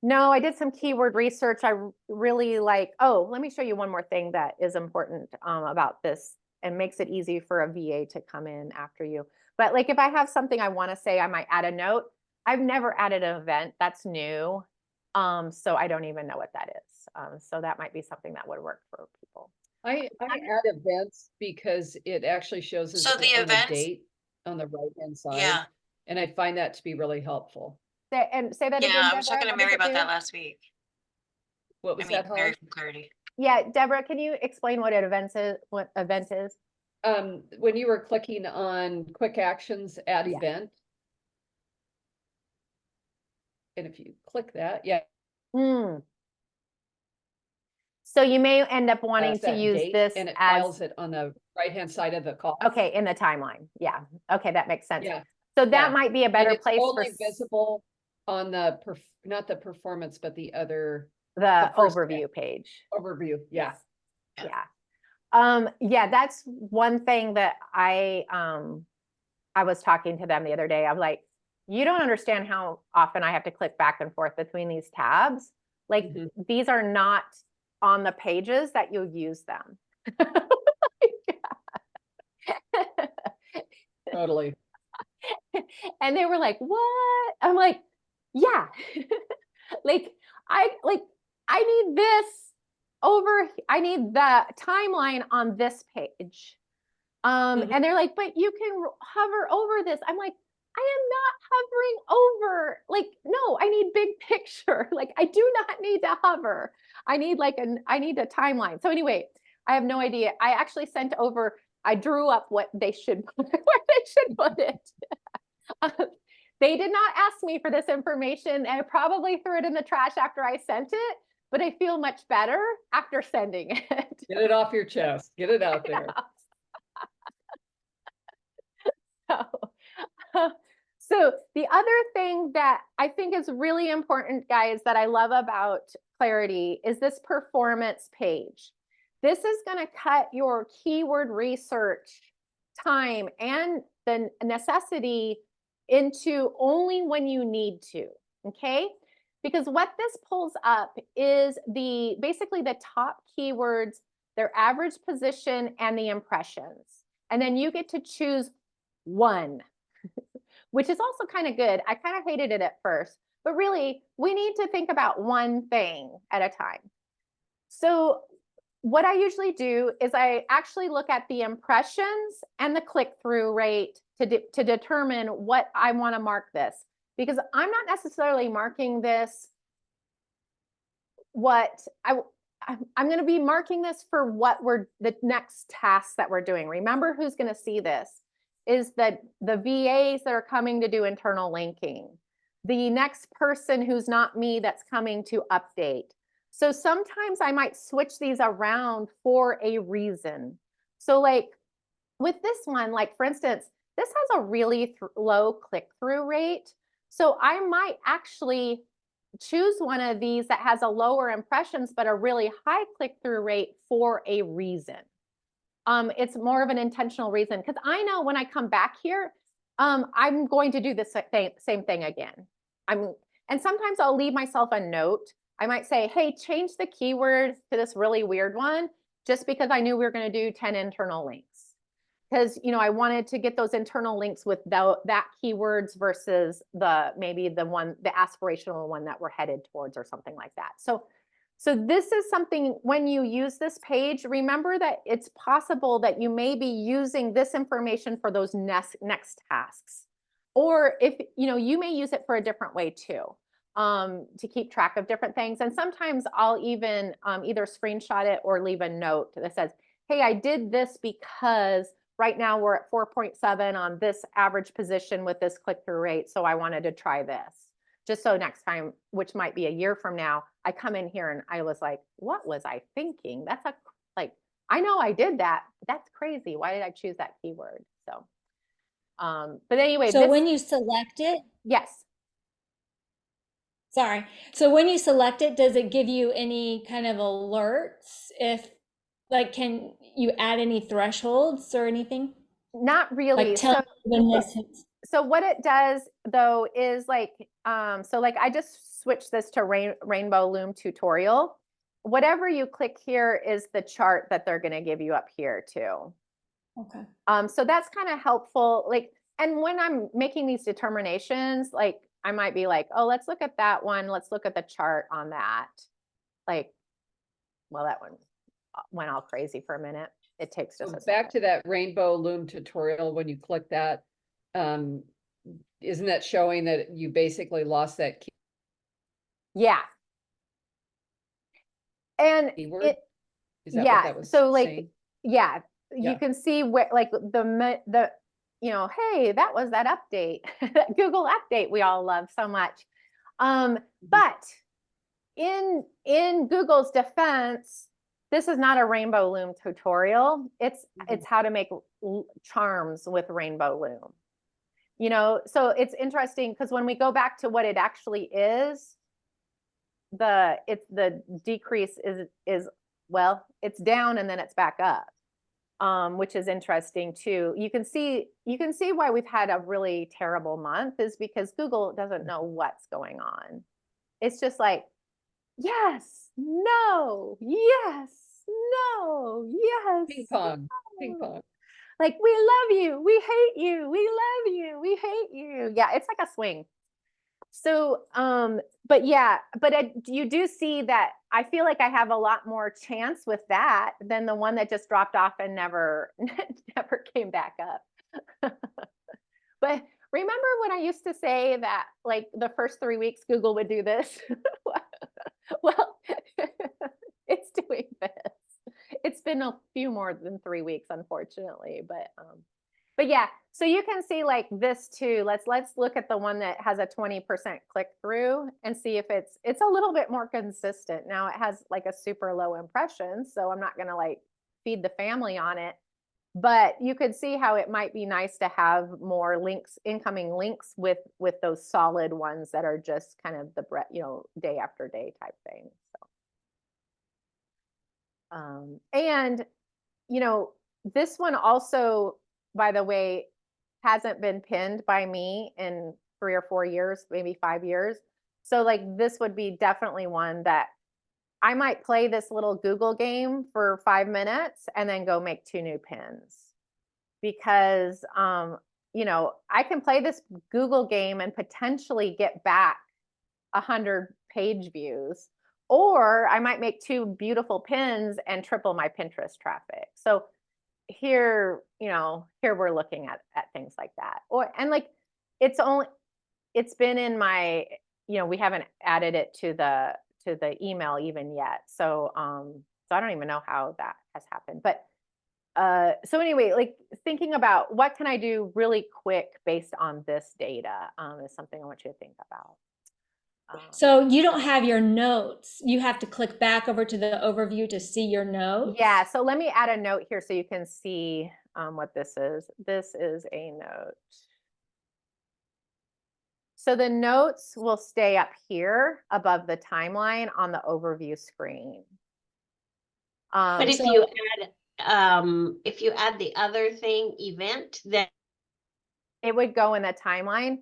no, I did some keyword research. I really like, oh, let me show you one more thing that is important about this and makes it easy for a VA to come in after you. But like if I have something I want to say, I might add a note. I've never added an event. That's new. So I don't even know what that is. So that might be something that would work for people. I add events because it actually shows us So the on the events, date on the right-hand side. yeah, And I find that to be really helpful. And say that again, yeah, I Deborah. was talking to What Mary does it about do? that last week. What was I mean, that, Holly? Mary from Clarity. Yeah, Deborah, can you explain what an event is? What event is? When you were clicking on quick actions, add Yeah. event. And if you click that, yeah. So you may end up wanting That's to that use date, this and it as files it on the right-hand side of the call. okay in the timeline. Yeah. Okay, that makes sense. Yeah. So that Yeah. might be a And better it's place for only visible on the not the performance, but the other the first overview page. overview. Yeah. Yeah, that's one thing that I was talking to them the other day. I'm like, you don't understand how often I have to click back and forth between these tabs. Like these are not on the pages that you'll use them. Totally. And they were like, what? I'm like, yeah. I need this I need the timeline on this page. And they're like, but you can hover over this. I'm like, I am not hovering over, like, no, I need big picture. Like, I do not need to hover. I need I need a timeline. So anyway, I have no idea. I actually sent over, I drew up what they should, where they should put it. They did not ask me for this information, and I probably threw it in the trash after I sent it, but I feel much better after sending it. Get it off your chest. Get it out there. So the other thing that I think is really important, guys, that I love about Clariti is this performance page. This is going to cut your keyword research time and the necessity into only when you need to, okay? Because what this pulls up is basically the top keywords, their average position, and the impressions. And then you get to choose one, which is also kind of good. I kind of hated it at first, but really we need to think about one thing at a time. So what I usually do is I actually look at the impressions and the click-through rate to determine what I want to mark this, because I'm not necessarily marking this what I'm going to be marking this for what the next tasks that we're doing. Remember, who's going to see this is that the VAs that are coming to do internal linking, the next person who's not me that's coming to update. So sometimes I might switch these around for a reason. So like with this one, like for instance, this has a really low click-through rate. So I might actually choose one of these that has a lower impressions, but a really high click-through rate for a reason. It's more of an intentional reason, because I know when I come back here, I'm going to do the same thing again. And sometimes I'll leave myself a note. I might say, hey, change the keyword to this really weird one, just because I knew we were going to do 10 internal links. Because, you know, I wanted to get those internal links with that keywords versus maybe the aspirational one that we're headed towards or something like that. So this is something, when you use this page, remember that it's possible that you may be using this information for those next tasks. Or if, you know, you may use it for a different way too, to keep track of different things. And sometimes I'll even either screenshot it or leave a note that says, hey, I did this because right now we're at 4.7 on this average position with this click-through rate. So I wanted to try this. Just so next time, which might be a year from now, I come in here and I was like, what was I thinking? That's I know I did that. That's crazy. Why did I choose that keyword? So, but anyway. So when you select it, yes. sorry. So when you select it, does it give you any kind of alerts? If like, can you add any thresholds or anything? Not really. Like tell me when this hits. So what it does though is like, so like I just switched this to Rainbow Loom tutorial. Whatever you click here is the chart that they're going to give you up here too. Okay. So that's kind of helpful. Like, and when I'm making these determinations, like I might be like, oh, let's look at that one. Let's look at the chart on that. Like, well, that one went all crazy for a minute. It takes just a second. Back to that Rainbow Loom tutorial, when you click that, isn't that showing that you basically lost that Yeah. And keyword? Is that what yeah, that was so like, saying? yeah, Yeah. you can see where like the you know, hey, that was that update, that Google update we all love so much. But in Google's defense, this is not a Rainbow Loom tutorial. It's how to make charms with Rainbow Loom. You know, so it's interesting because when we go back to what it actually is, the decrease is well, it's down and then it's back up, which is interesting too. You can see why we've had a really terrible month is because Google doesn't know what's going on. It's just like, yes, no, yes, no, yes. Ping pong, no. ping pong. Like, we love you, we hate you, we love you, we hate you. Yeah, it's like a swing. So, but yeah, but you do see that I feel like I have a lot more chance with that than the one that just dropped off and never came back up. But remember when I used to say that like the first 3 weeks Google would do this? Well, it's doing this. It's been a few more than 3 weeks, unfortunately, but yeah, so you can see like this too. Let's look at the one that has a 20% click through and see if it's a little bit more consistent. Now it has like a super low impression, so I'm not going to like feed the family on it, but you could see how it might be nice to have more links, incoming links with those solid ones that are just kind of the, you know, day after day type thing. So, and you know, this one also, by the way, hasn't been pinned by me in 3 or 4 years, maybe 5 years. So like this would be definitely one that I might play this little Google game for 5 minutes and then go make 2 new pins. Because you know, I can play this Google game and potentially get back 100 page views, or I might make 2 beautiful pins and triple my Pinterest traffic. So here, here we're looking at things like that. And like, it's been in my, we haven't added it to the email even yet. So, so I don't even know how that has happened. But so anyway, like thinking about what can I do really quick based on this data is something I want you to think about. So you don't have your notes. You have to click back over to the overview to see your notes. Yeah, so let me add a note here so you can see what this is. This is a note. So the notes will stay up here above the timeline on the overview screen. But if you add the other thing, event, then it would go in the timeline.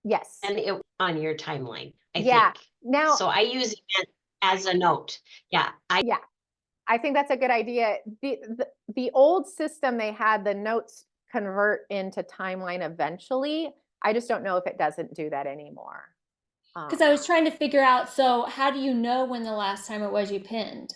Yes. and it on your timeline, I Yeah. think. Now, So I use event as a note. Yeah. I think that's a good idea. The old system, they had the notes convert into timeline eventually. I just don't know if it doesn't do that anymore. Because I was trying to figure out, so how do you know when the last time it was you pinned?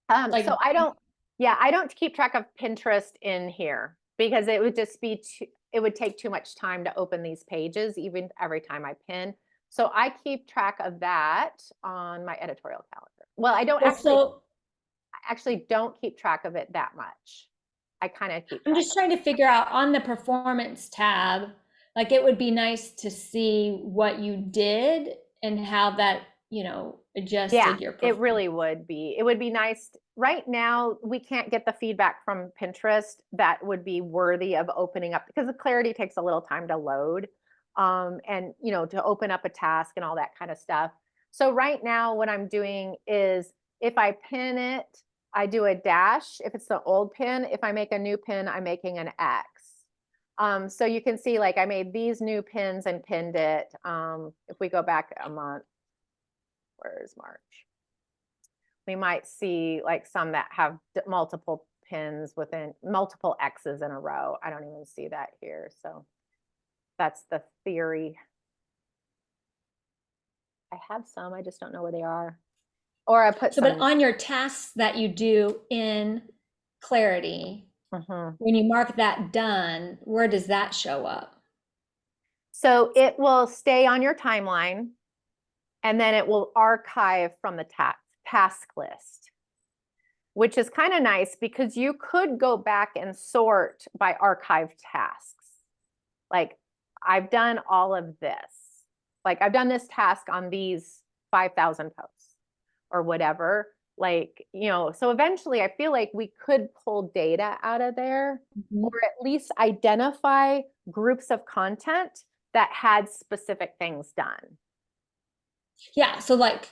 Like, so I don't keep track of Pinterest in here because it would just be it would take too much time to open these pages, even every time I pin. So I keep track of that on my editorial calendar. Well, I don't actually don't keep track of it that much. I kind of keep. I'm just trying to figure out on the performance tab, like it would be nice to see what you did and how that, adjusted your performance. It really would be. It would be nice. Right now, we can't get the feedback from Pinterest that would be worthy of opening up because the Clariti takes a little time to load and, to open up a task and all that kind of stuff. So right now, what I'm doing is if I pin it, I do a dash. If it's the old pin, if I make a new pin, I'm making an X. So you can see like I made these new pins and pinned it. If we go back a month, where's March? We might see like some that have multiple pins within multiple X's in a row. I don't even see that here. So that's the theory. I have some, I just don't know where they are. Or I put but on your tasks that you do in Clariti, when you mark that done, where does that show up? So it will stay on your timeline and then it will archive from the task list, which is kind of nice because you could go back and sort by archived tasks. Like I've done all of this. Like I've done this task on these 5,000 posts or whatever. Like, so eventually I feel like we could pull data out of there or at least identify groups of content that had specific things done. Yeah, so like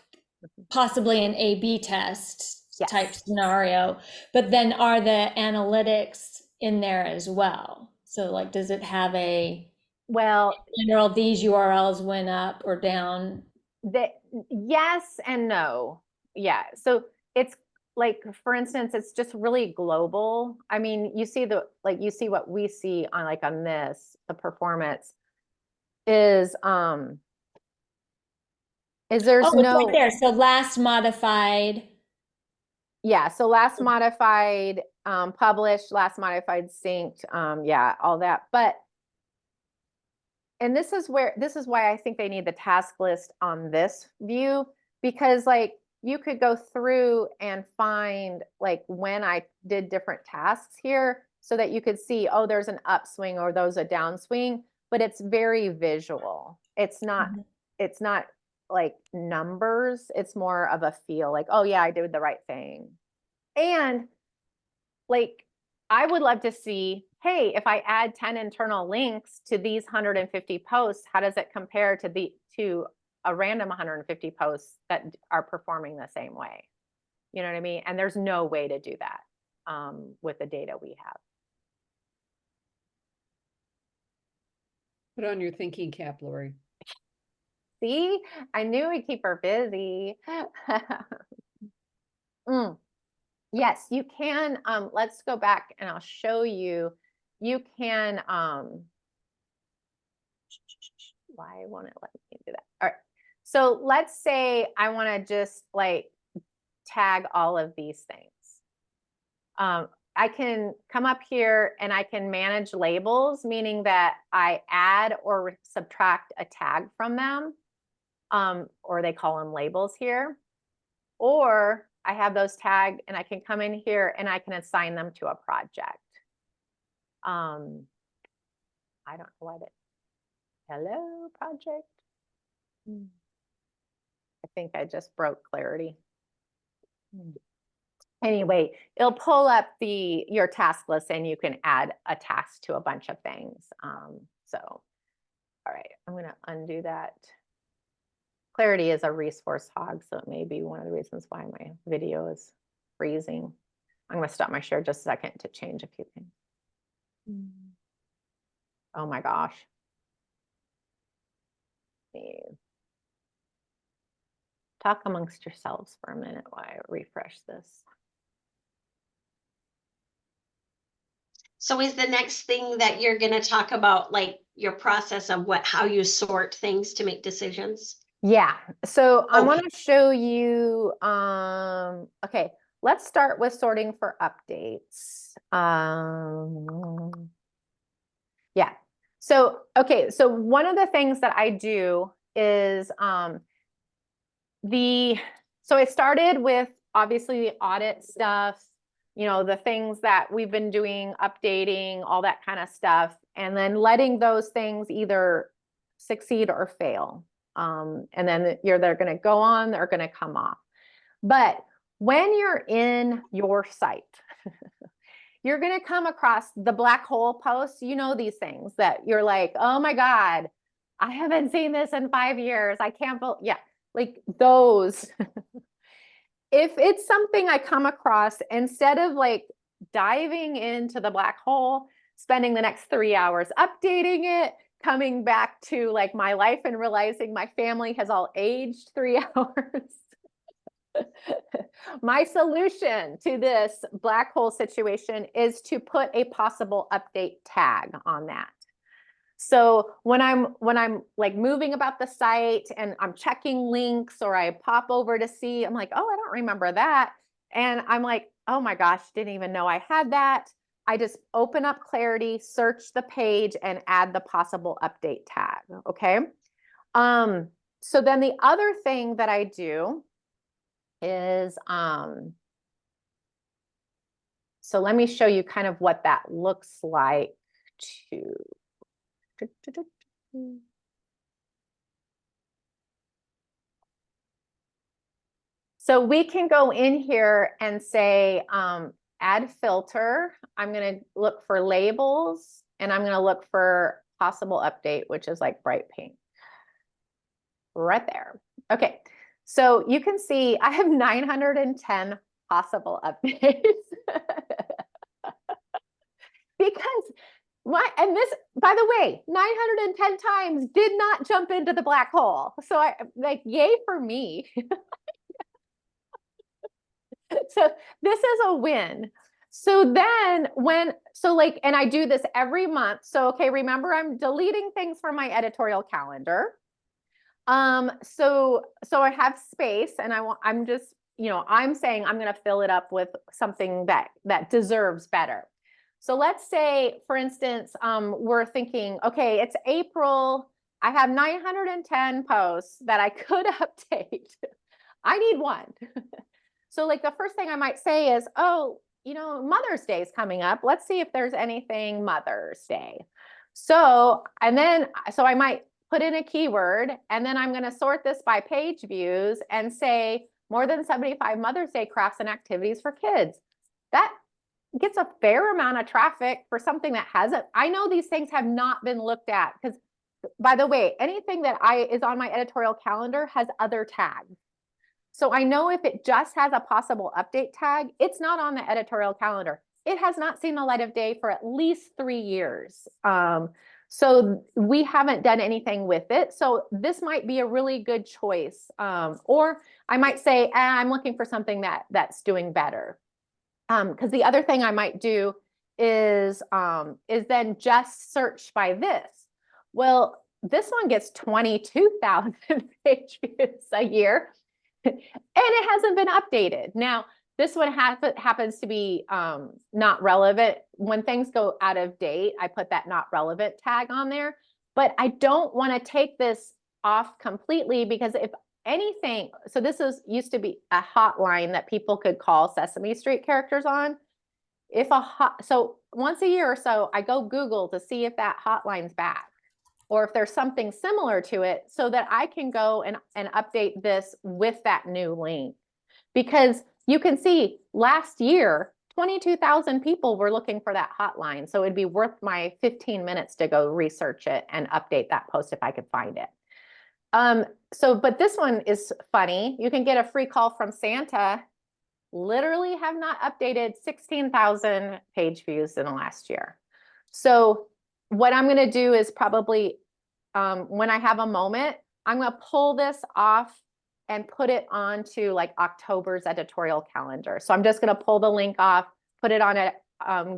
possibly an A/B test type scenario, but then are the analytics in there as well? So like, does it have general, these URLs went up or down? Yes and no. Yeah, so it's like, for instance, it's just really global. I mean, you see what we see on this, the performance is there's it's right there. So last modified. Yeah, so last modified, published, last modified, synced, yeah, all that. And this is why I think they need the task list on this view, because like you could go through and find like when I did different tasks here so that you could see, oh, there's an upswing or there's a downswing, but it's very visual. It's not like numbers. It's more of a feel like, oh yeah, I did the right thing. And like, I would love to see, hey, if I add 10 internal links to these 150 posts, how does it compare to a random 150 posts that are performing the same way? You know what I mean? And there's no way to do that with the data we have. Put on your thinking cap, Lori. See, I knew we'd keep her busy. Yes, you can. Let's go back and I'll show you. You can, why won't it let me do that? All right. So let's say I want to just like tag all of these things. I can come up here and I can manage labels, meaning that I add or subtract a tag from them, or they call them labels here. Or I have those tagged and I can come in here and I can assign them to a project. I don't know why that. Hello, project. I think I just broke Clarity. Anyway, it'll pull up your task list and you can add a task to a bunch of things. So, all right, I'm going to undo that. Clarity is a resource hog, so it may be one of the reasons why my video is freezing. I'm going to stop my share just a second to change a few things. Oh my gosh. Talk amongst yourselves for a minute while I refresh this. So is the next thing that you're going to talk about, like your process of how you sort things to make decisions? Yeah, so I Okay. want to show you, okay, let's start with sorting for updates. Yeah, so, okay, so one of the things that I do is so it started with obviously the audit stuff, the things that we've been doing, updating, all that kind of stuff, and then letting those things either succeed or fail. And then they're going to go on, they're going to come off. But when you're in your site, you're going to come across the black hole posts, these things that you're like, oh my God, I haven't seen this in 5 years. I can't believe, yeah, like those. If it's something I come across, instead of like diving into the black hole, spending the next 3 hours updating it, coming back to like my life and realizing my family has all aged 3 hours. My solution to this black hole situation is to put a possible update tag on that. So when I'm like moving about the site and I'm checking links or I pop over to see, I'm like, oh, I don't remember that. And I'm like, oh my gosh, didn't even know I had that. I just open up Clarity, search the page and add the possible update tag. Okay. So then the other thing that I do is, so let me show you kind of what that looks like too. So we can go in here and say, add filter. I'm going to look for labels and I'm going to look for possible update, which is like bright pink. Right there. Okay. So you can see I have 910 possible updates. Because and this, by the way, 910 times did not jump into the black hole. So I like, yay for me. So this is a win. So then and I do this every month. So, okay, remember I'm deleting things from my editorial calendar. So I have space and I'm just, I'm saying I'm going to fill it up with something that deserves better. So let's say, for instance, we're thinking, okay, it's April. I have 910 posts that I could update. I need one. So like the first thing I might say is, oh, Mother's Day is coming up. Let's see if there's anything Mother's Day. So I might put in a keyword and then I'm going to sort this by page views and say more than 75 Mother's Day crafts and activities for kids. That gets a fair amount of traffic for something that hasn't. I know these things have not been looked at because, by the way, anything that is on my editorial calendar has other tags. So I know if it just has a possible update tag, it's not on the editorial calendar. It has not seen the light of day for at least 3 years. So we haven't done anything with it. So this might be a really good choice. Or I might say, I'm looking for something that's doing better. Because the other thing I might do is then just search by this. Well, this one gets 22,000 page views a year. And it hasn't been updated. Now, This one happens to be not relevant. When things go out of date, I put that not relevant tag on there. But I don't want to take this off completely, because if anything, so this used to be a hotline that people could call Sesame Street characters on. So once a year or so, I go Google to see if that hotline's back, or if there's something similar to it, so that I can go and update this with that new link. Because you can see last year, 22,000 people were looking for that hotline. So it'd be worth my 15 minutes to go research it and update that post if I could find it. But this one is funny. You can get a free call from Santa. Literally have not updated 16,000 page views in the last year. So what I'm going to do is probably, when I have a moment, I'm going to pull this off and put it onto like October's editorial calendar. So I'm just going to pull the link off, put it on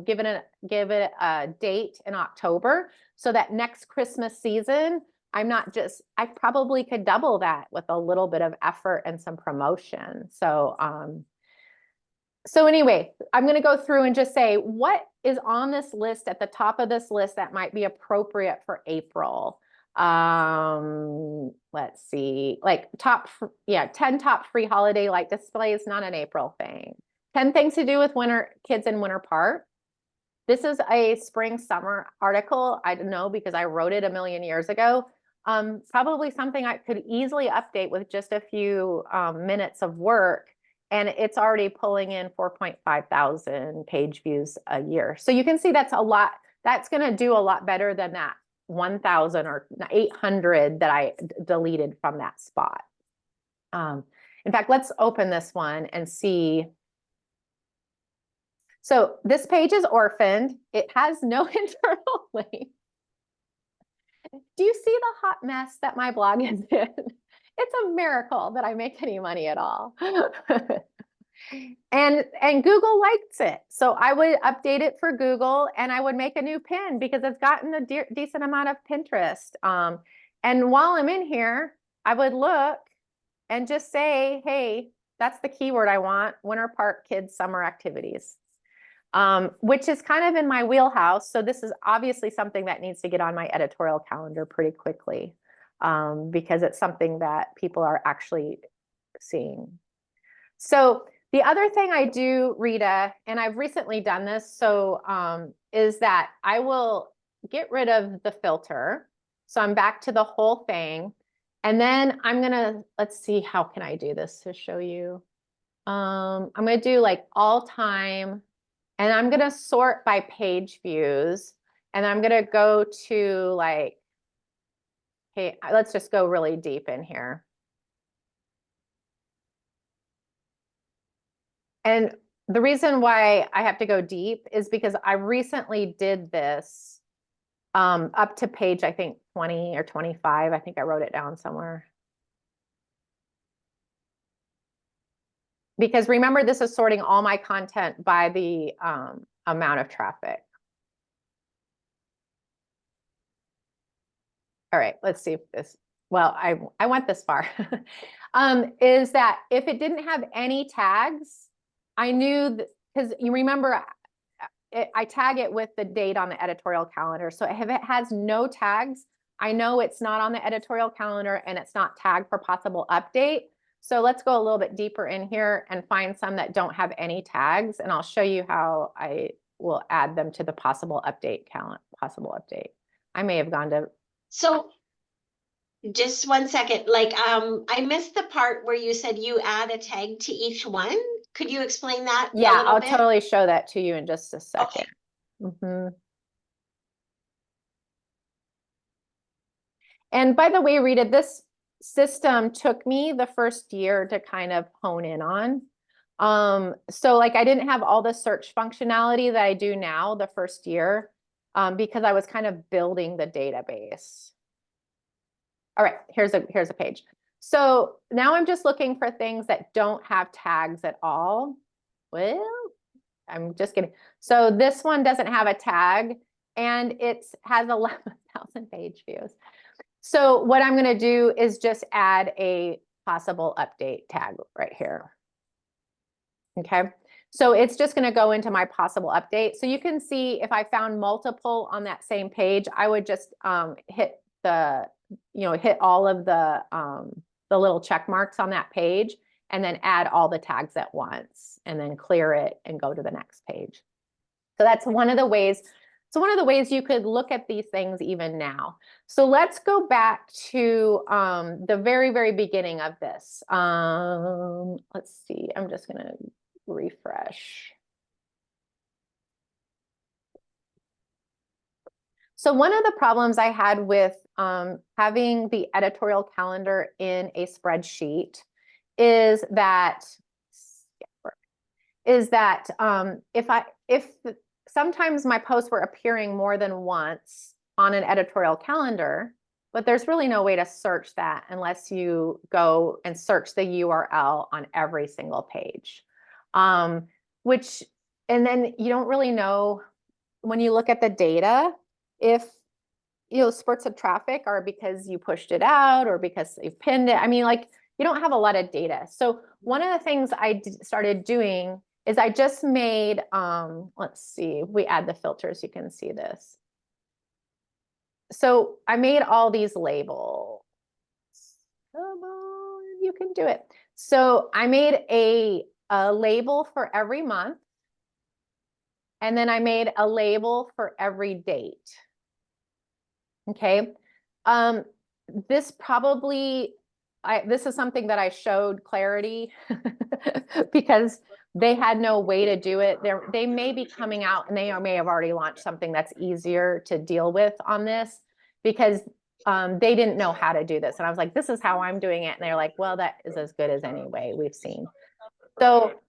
give it a date in October, so that next Christmas season, I probably could double that with a little bit of effort and some promotion. So anyway, I'm going to go through and just say what is on this list at the top of this list that might be appropriate for April. Let's see, like 10 top free holiday light displays, not an April thing. 10 things to do with kids in Winter Park. This is a spring summer article. I don't know, because I wrote it a million years ago. Probably something I could easily update with just a few minutes of work. And it's already pulling in 4.5 thousand page views a year. So you can see that's a lot. That's going to do a lot better than that 1,000 or 800 that I deleted from that spot. In fact, let's open this one and see. So this page is orphaned. It has no internal link. Do you see the hot mess that my blog is in? It's a miracle that I make any money at all. And Google likes it. So I would update it for Google, and I would make a new pin because it's gotten a decent amount of Pinterest. And while I'm in here, I would look and just say, hey, that's the keyword I want, Winter Park Kids Summer Activities, which is kind of in my wheelhouse. So this is obviously something that needs to get on my editorial calendar pretty quickly, because it's something that people are actually seeing. So the other thing I do, Rita, and I've recently done this, is that I will get rid of the filter. So I'm back to the whole thing. And then I'm gonna, let's see, how can I do this to show you? I'm gonna do like all time, and I'm gonna sort by page views. And I'm gonna go to like, hey, let's just go really deep in here. And the reason why I have to go deep is because I recently did this up to page, I think 20 or 25. I think I wrote it down somewhere. Because remember, this is sorting all my content by the amount of traffic. All right, let's see if this, well, I went this far. Is that if it didn't have any tags, I knew that, because you remember, I tag it with the date on the editorial calendar. So if it has no tags, I know it's not on the editorial calendar and it's not tagged for possible update. So let's go a little bit deeper in here and find some that don't have any tags. And I'll show you how I will add them to the possible update count, I may have gone to. So just 1 second, like, I missed the part where you said you add a tag to each one. Could you explain that? Yeah, I'll totally show that to you in just a second. Okay. And by the way, Rita, this system took me the first year to kind of hone in on. So like I didn't have all the search functionality that I do now the first year, because I was kind of building the database. All right, here's a page. So now I'm just looking for things that don't have tags at all. Well, I'm just kidding. So this one doesn't have a tag, and it has 11,000 page views. So what I'm going to do is just add a possible update tag right here. Okay, so it's just going to go into my possible update. So you can see if I found multiple on that same page, I would just hit hit all of the little check marks on that page and then add all the tags at once and then clear it and go to the next page. So that's one of the ways. So one of the ways you could look at these things even now. So let's go back to the very, very beginning of this. Let's see, I'm just going to refresh. So one of the problems I had with having the editorial calendar in a spreadsheet is that if sometimes my posts were appearing more than once on an editorial calendar, but there's really no way to search that unless you go and search the URL on every single page. And then you don't really know when you look at the data, if spurts of traffic are because you pushed it out or because you pinned it. I mean, like, you don't have a lot of data. So one of the things I started doing is I just made, let's see, if we add the filters, you can see this. So I made all these labels. Come on, you can do it. So I made a label for every month. And then I made a label for every date. Okay. This is something that I showed Clariti because they had no way to do it. They may be coming out and they may have already launched something that's easier to deal with on this because they didn't know how to do this. And I was like, this is how I'm doing it. And they're like, well, that is as good as any way we've seen. So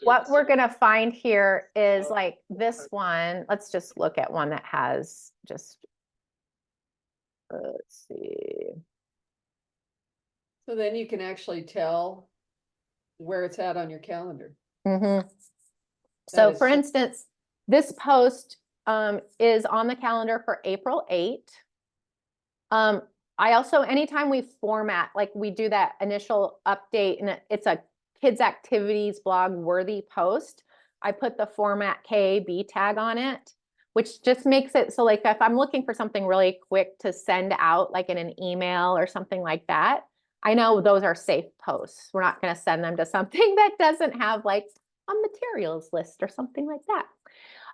what we're going to find here is like this one. Let's just look at one that has just, let's see. So then you can actually tell where it's at on your calendar. Mm-hmm. So for so- instance, this post is on the calendar for April 8. I also, anytime we format, like we do that initial update and it's a kids activities blog worthy post, I put the format KAB tag on it, which just makes it so like if I'm looking for something really quick to send out like in an email or something like that, I know those are safe posts. We're not going to send them to something that doesn't have like a materials list or something like that.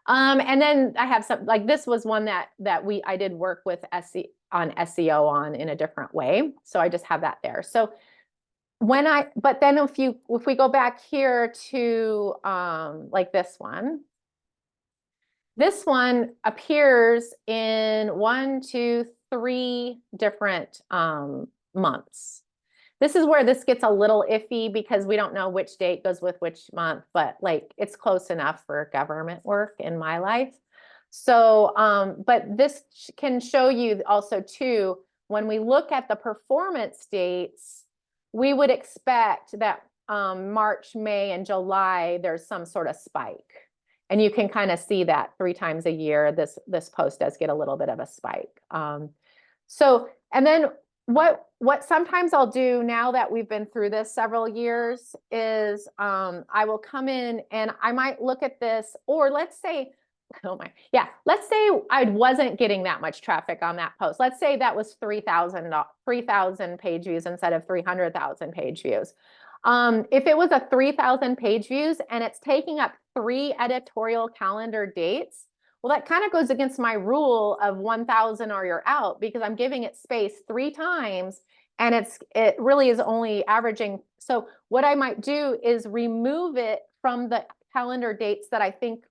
And then I have some, like this was one that I did work with SEO on in a different way. So I just have that there. So but then if we go back here to like this one appears in 1, 2, 3 different months. This is where this gets a little iffy because we don't know which date goes with which month, but like it's close enough for government work in my life. So, but this can show you also too, when we look at the performance dates, we would expect that March, May, and July, there's some sort of spike. And you can kind of see that 3 times a year, this post does get a little bit of a spike. So, and then what sometimes I'll do now that we've been through this several years is I will come in and I might look at this, or let's say, let's say I wasn't getting that much traffic on that post. Let's say that was 3,000 page views instead of 300,000 page views. If it was a 3,000 page views and it's taking up 3 editorial calendar dates, well, that kind of goes against my rule of 1,000 or you're out because I'm giving it space 3 times and it really is only averaging. So what I might do is remove it from the calendar dates that I think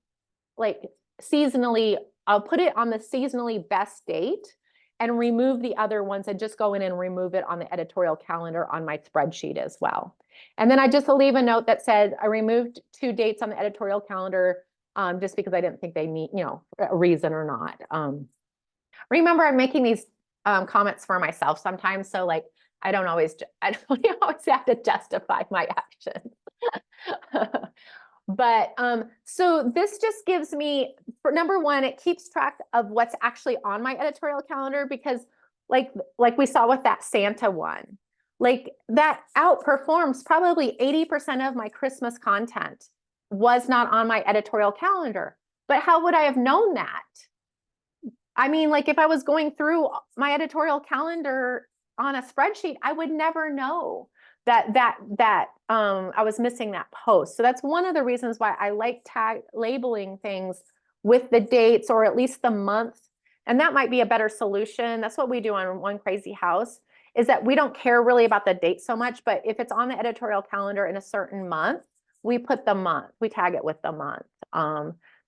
like seasonally, I'll put it on the seasonally best date and remove the other ones and just go in and remove it on the editorial calendar on my spreadsheet as well. And then I just leave a note that said I removed 2 dates on the editorial calendar just because I didn't think they meet, a reason or not. Remember, I'm making these comments for myself sometimes. So like, I don't always have to justify my actions. But so this just gives me, for number one, it keeps track of what's actually on my editorial calendar because like we saw with that Santa one, like that outperforms probably 80% of my Christmas content. was not on my editorial calendar. But how would I have known that? I mean, like if I was going through my editorial calendar on a spreadsheet, I would never know that I was missing that post. So that's one of the reasons why I like labeling things with the dates or at least the month. And that might be a better solution. That's what we do on One Crazy House, is that we don't care really about the date so much, but if it's on the editorial calendar in a certain month, we put the month, we tag it with the month,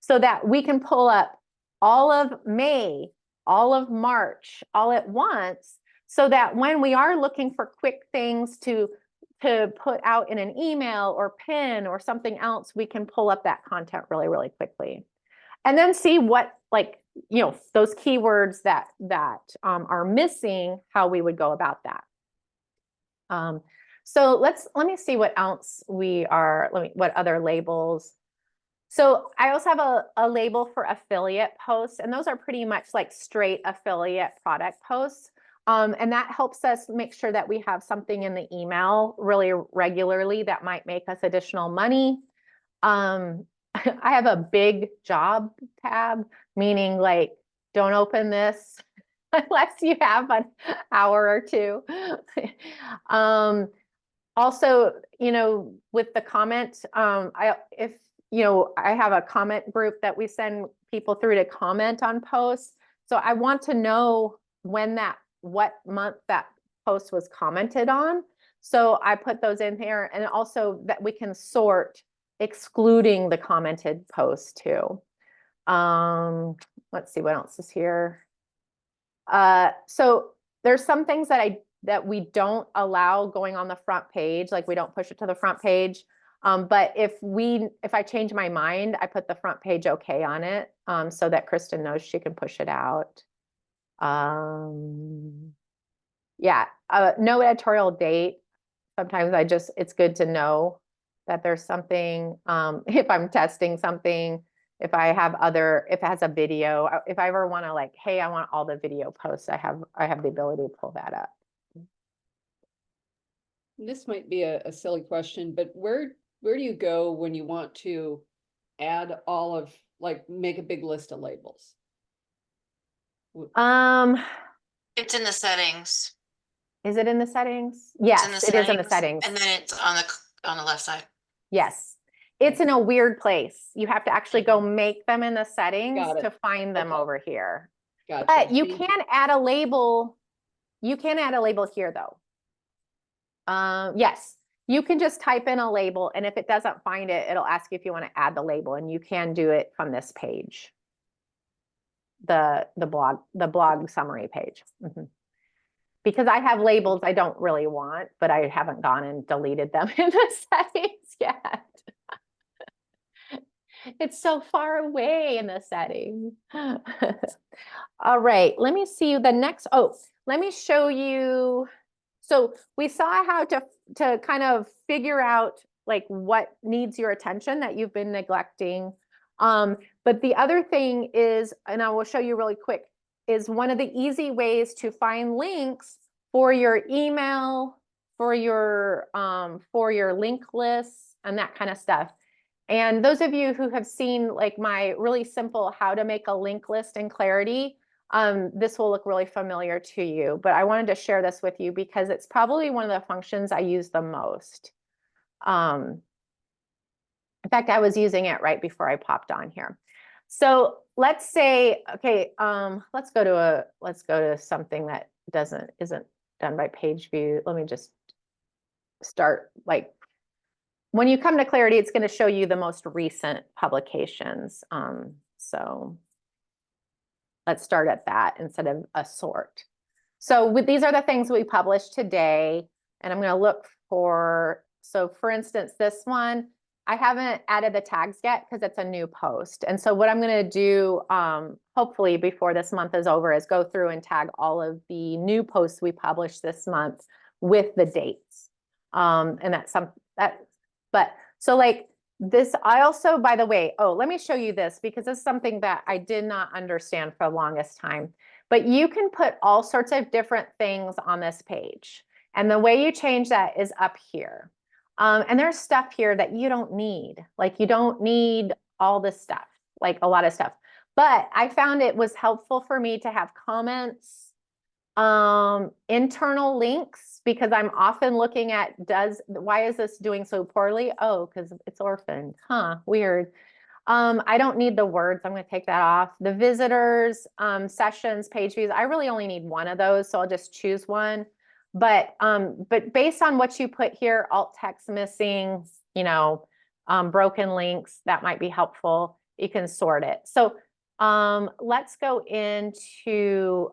so that we can pull up all of May, all of March, all at once, so that when we are looking for quick things to put out in an email or pin or something else, we can pull up that content really, really quickly. And then see what, like, you know, those keywords that are missing, how we would go about that. So let me see what else what other labels. So I also have a label for affiliate posts, and those are pretty much like straight affiliate product posts. And that helps us make sure that we have something in the email really regularly that might make us additional money. I have a big job tab, meaning like, don't open this unless you have an hour or two. Also, you know, with the comment, if you know, I have a comment group that we send people through to comment on posts. So I want to know what month that post was commented on. So I put those in there, and also that we can sort excluding the commented posts too. Let's see what else is here. So there's some things that we don't allow going on the front page, like we don't push it to the front page. But if I change my mind, I put the front page okay on it, so that Kristen knows she can push it out. Yeah, no editorial date. Sometimes it's good to know that there's something, if I'm testing something, if it has a video, if I ever want to, like, hey, I want all the video posts, I have the ability to pull that up. This might be a silly question, but where do you go when you want to add make a big list of labels? It's in the settings. Is it in the settings? It's Yes, in the it is in the settings. And then it's on the left side. Yes. It's in a weird place. You have to actually go make them in the settings Got it. to find them Okay. over here. Gotcha. But you can add a label. You can add a label here though. Yes, you can just type in a label, and if it doesn't find it, it'll ask you if you want to add the label, and you can do it from this page. The blog summary page. Because I have labels I don't really want, but I haven't gone and deleted them in the settings yet. It's so far away in the settings. All right, let me see the next. Oh, let me show you. So we saw how to kind of figure out like what needs your attention that you've been neglecting. But the other thing is, and I will show you really quick, is one of the easy ways to find links for your email, for your link lists and that kind of stuff. And those of you who have seen like my really simple how to make a link list in Clariti, this will look really familiar to you, but I wanted to share this with you because it's probably one of the functions I use the most. In fact, I was using it right before I popped on here. So let's say, okay, let's go to something that isn't done by page view. Let me just start, like, when you come to Clariti, it's going to show you the most recent publications. So let's start at that instead of a sort. So these are the things we published today, and I'm going to look for, so for instance, this one, I haven't added the tags yet because it's a new post. And so what I'm going to do, hopefully before this month is over, is go through and tag all of the new posts we published this month with the dates. And but so like this, I also, by the way, let me show you this because this is something that I did not understand for the longest time. But you can put all sorts of different things on this page. And the way you change that is up here. And there's stuff here that you don't need. Like you don't need all this stuff, like a lot of stuff. But I found it was helpful for me to have comments, internal links, because I'm often looking at why is this doing so poorly? Oh, because it's orphaned. Huh, weird. I don't need the words. I'm going to take that off. The visitors, sessions, page views. I really only need one of those, so I'll just choose one. But based on what you put here, alt text missing, you know, broken links, that might be helpful. You can sort it. So let's go into,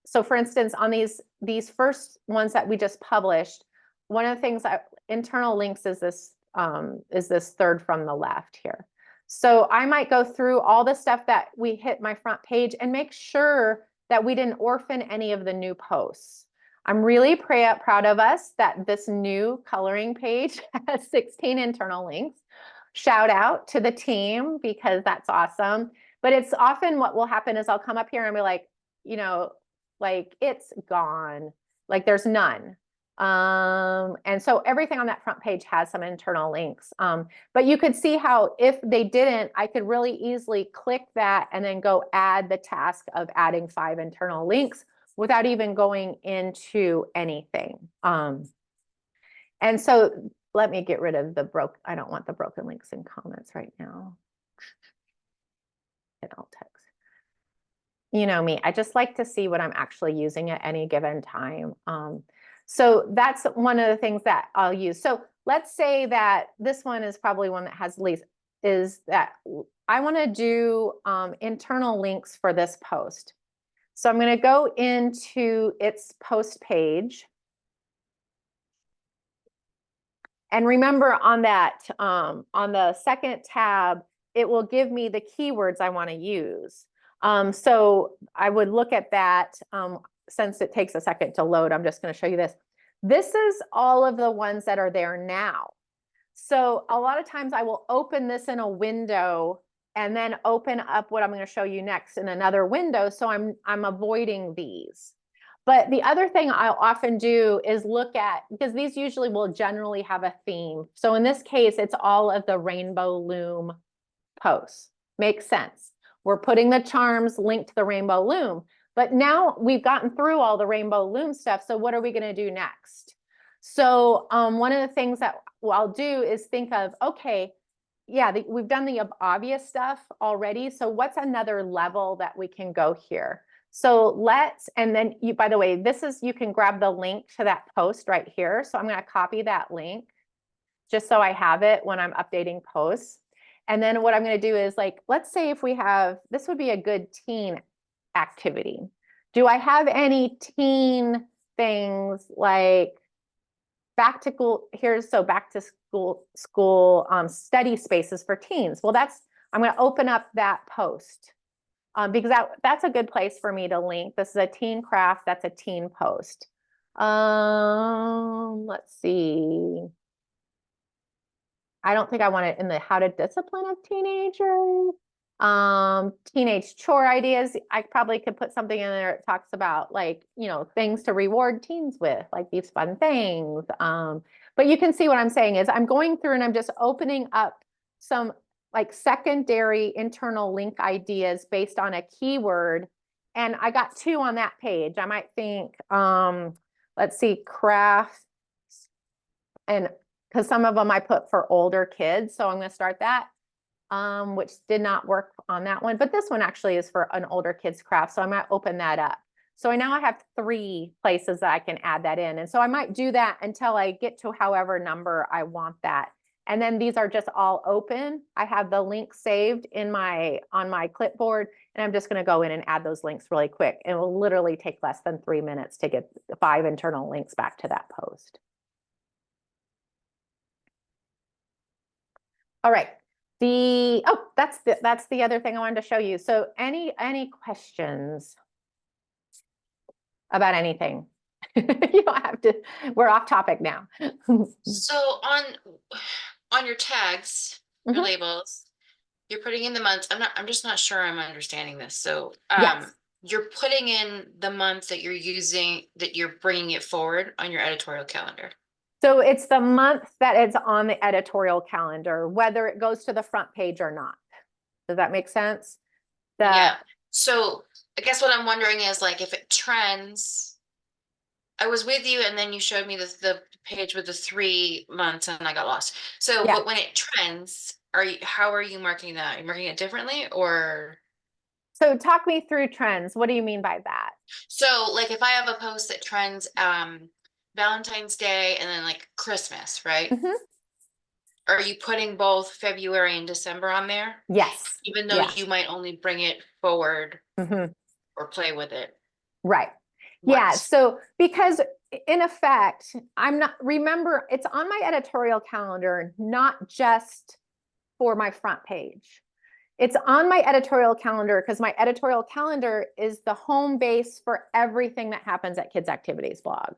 so for instance, on these first ones that we just published, one of the things internal links is this third from the left here. So I might go through all the stuff that we hit my front page and make sure that we didn't orphan any of the new posts. I'm really proud of us that this new coloring page has 16 internal links. Shout out to the team because that's awesome. But it's often what will happen is I'll come up here and be like, you know, like it's gone, like there's none. And so everything on that front page has some internal links. But you could see how if they didn't, I could really easily click that and then go add the task of adding 5 internal links without even going into anything. And so let me get rid of I don't want the broken links in comments right now. In alt text. You know me, I just like to see what I'm actually using at any given time. So that's one of the things that I'll use. So let's say that this one is probably one that has least, is that I want to do internal links for this post. So I'm going to go into its post page. And remember on that, on the second tab, it will give me the keywords I want to use. So I would look at that. Since it takes a second to load, I'm just going to show you this. This is all of the ones that are there now. So a lot of times I will open this in a window and then open up what I'm going to show you next in another window. So I'm avoiding these. But the other thing I'll often do is look at, because these usually will generally have a theme. So in this case, it's all of the rainbow loom posts. Makes sense. We're putting the charms linked to the rainbow loom. But now we've gotten through all the rainbow loom stuff. So what are we going to do next? So one of the things that I'll do is think of, okay, yeah, we've done the obvious stuff already. So what's another level that we can go here? So and then by the way, you can grab the link to that post right here. So I'm going to copy that link just so I have it when I'm updating posts. And then what I'm going to do is like, let's say if we have, this would be a good teen activity. Do I have any teen things like back to school study spaces for teens? Well, I'm going to open up that post because that's a good place for me to link. This is a teen craft. That's a teen post. Let's see. I don't think I want it in the how to discipline a teenager. Teenage chore ideas. I probably could put something in there that talks about like, you know, things to reward teens with, like these fun things. But you can see what I'm saying is I'm going through and I'm just opening up some like secondary internal link ideas based on a keyword. And I got 2 on that page. I might think, let's see, craft, and because some of them I put for older kids. So I'm going to start that, which did not work on that one. But this one actually is for an older kid's craft. So I might open that up. So now I have 3 places that I can add that in. And so I might do that until I get to however number I want that. And then these are just all open. I have the link saved on my clipboard, and I'm just going to go in and add those links really quick. It will literally take less than 3 minutes to get 5 internal links back to that post. All right. That's the other thing I wanted to show you. So any questions about anything? You don't have to, we're off topic now. So on your tags, your labels, you're putting in the months. I'm just not sure I'm understanding this. So Yes. you're putting in the month that you're using, that you're bringing it forward on your editorial calendar. So it's the month that it's on the editorial calendar, whether it goes to the front page or not. Does that make sense? Yeah. So I guess what I'm wondering is like if it trends. I was with you and then you showed me the page with the 3 months and I got lost. So Yeah. but when it trends, how are you marking that? Are you marking it differently or? So talk me through trends. What do you mean by that? So like if I have a post that trends Valentine's Day and then like Christmas, right? Mhm. Are you putting both February and December on there? Yes. Even though Yeah. you might only bring it forward Mhm. or play with it Right. Yeah. once. So because in effect, remember, it's on my editorial calendar, not just for my front page. It's on my editorial calendar because my editorial calendar is the home base for everything that happens at Kids Activities blog.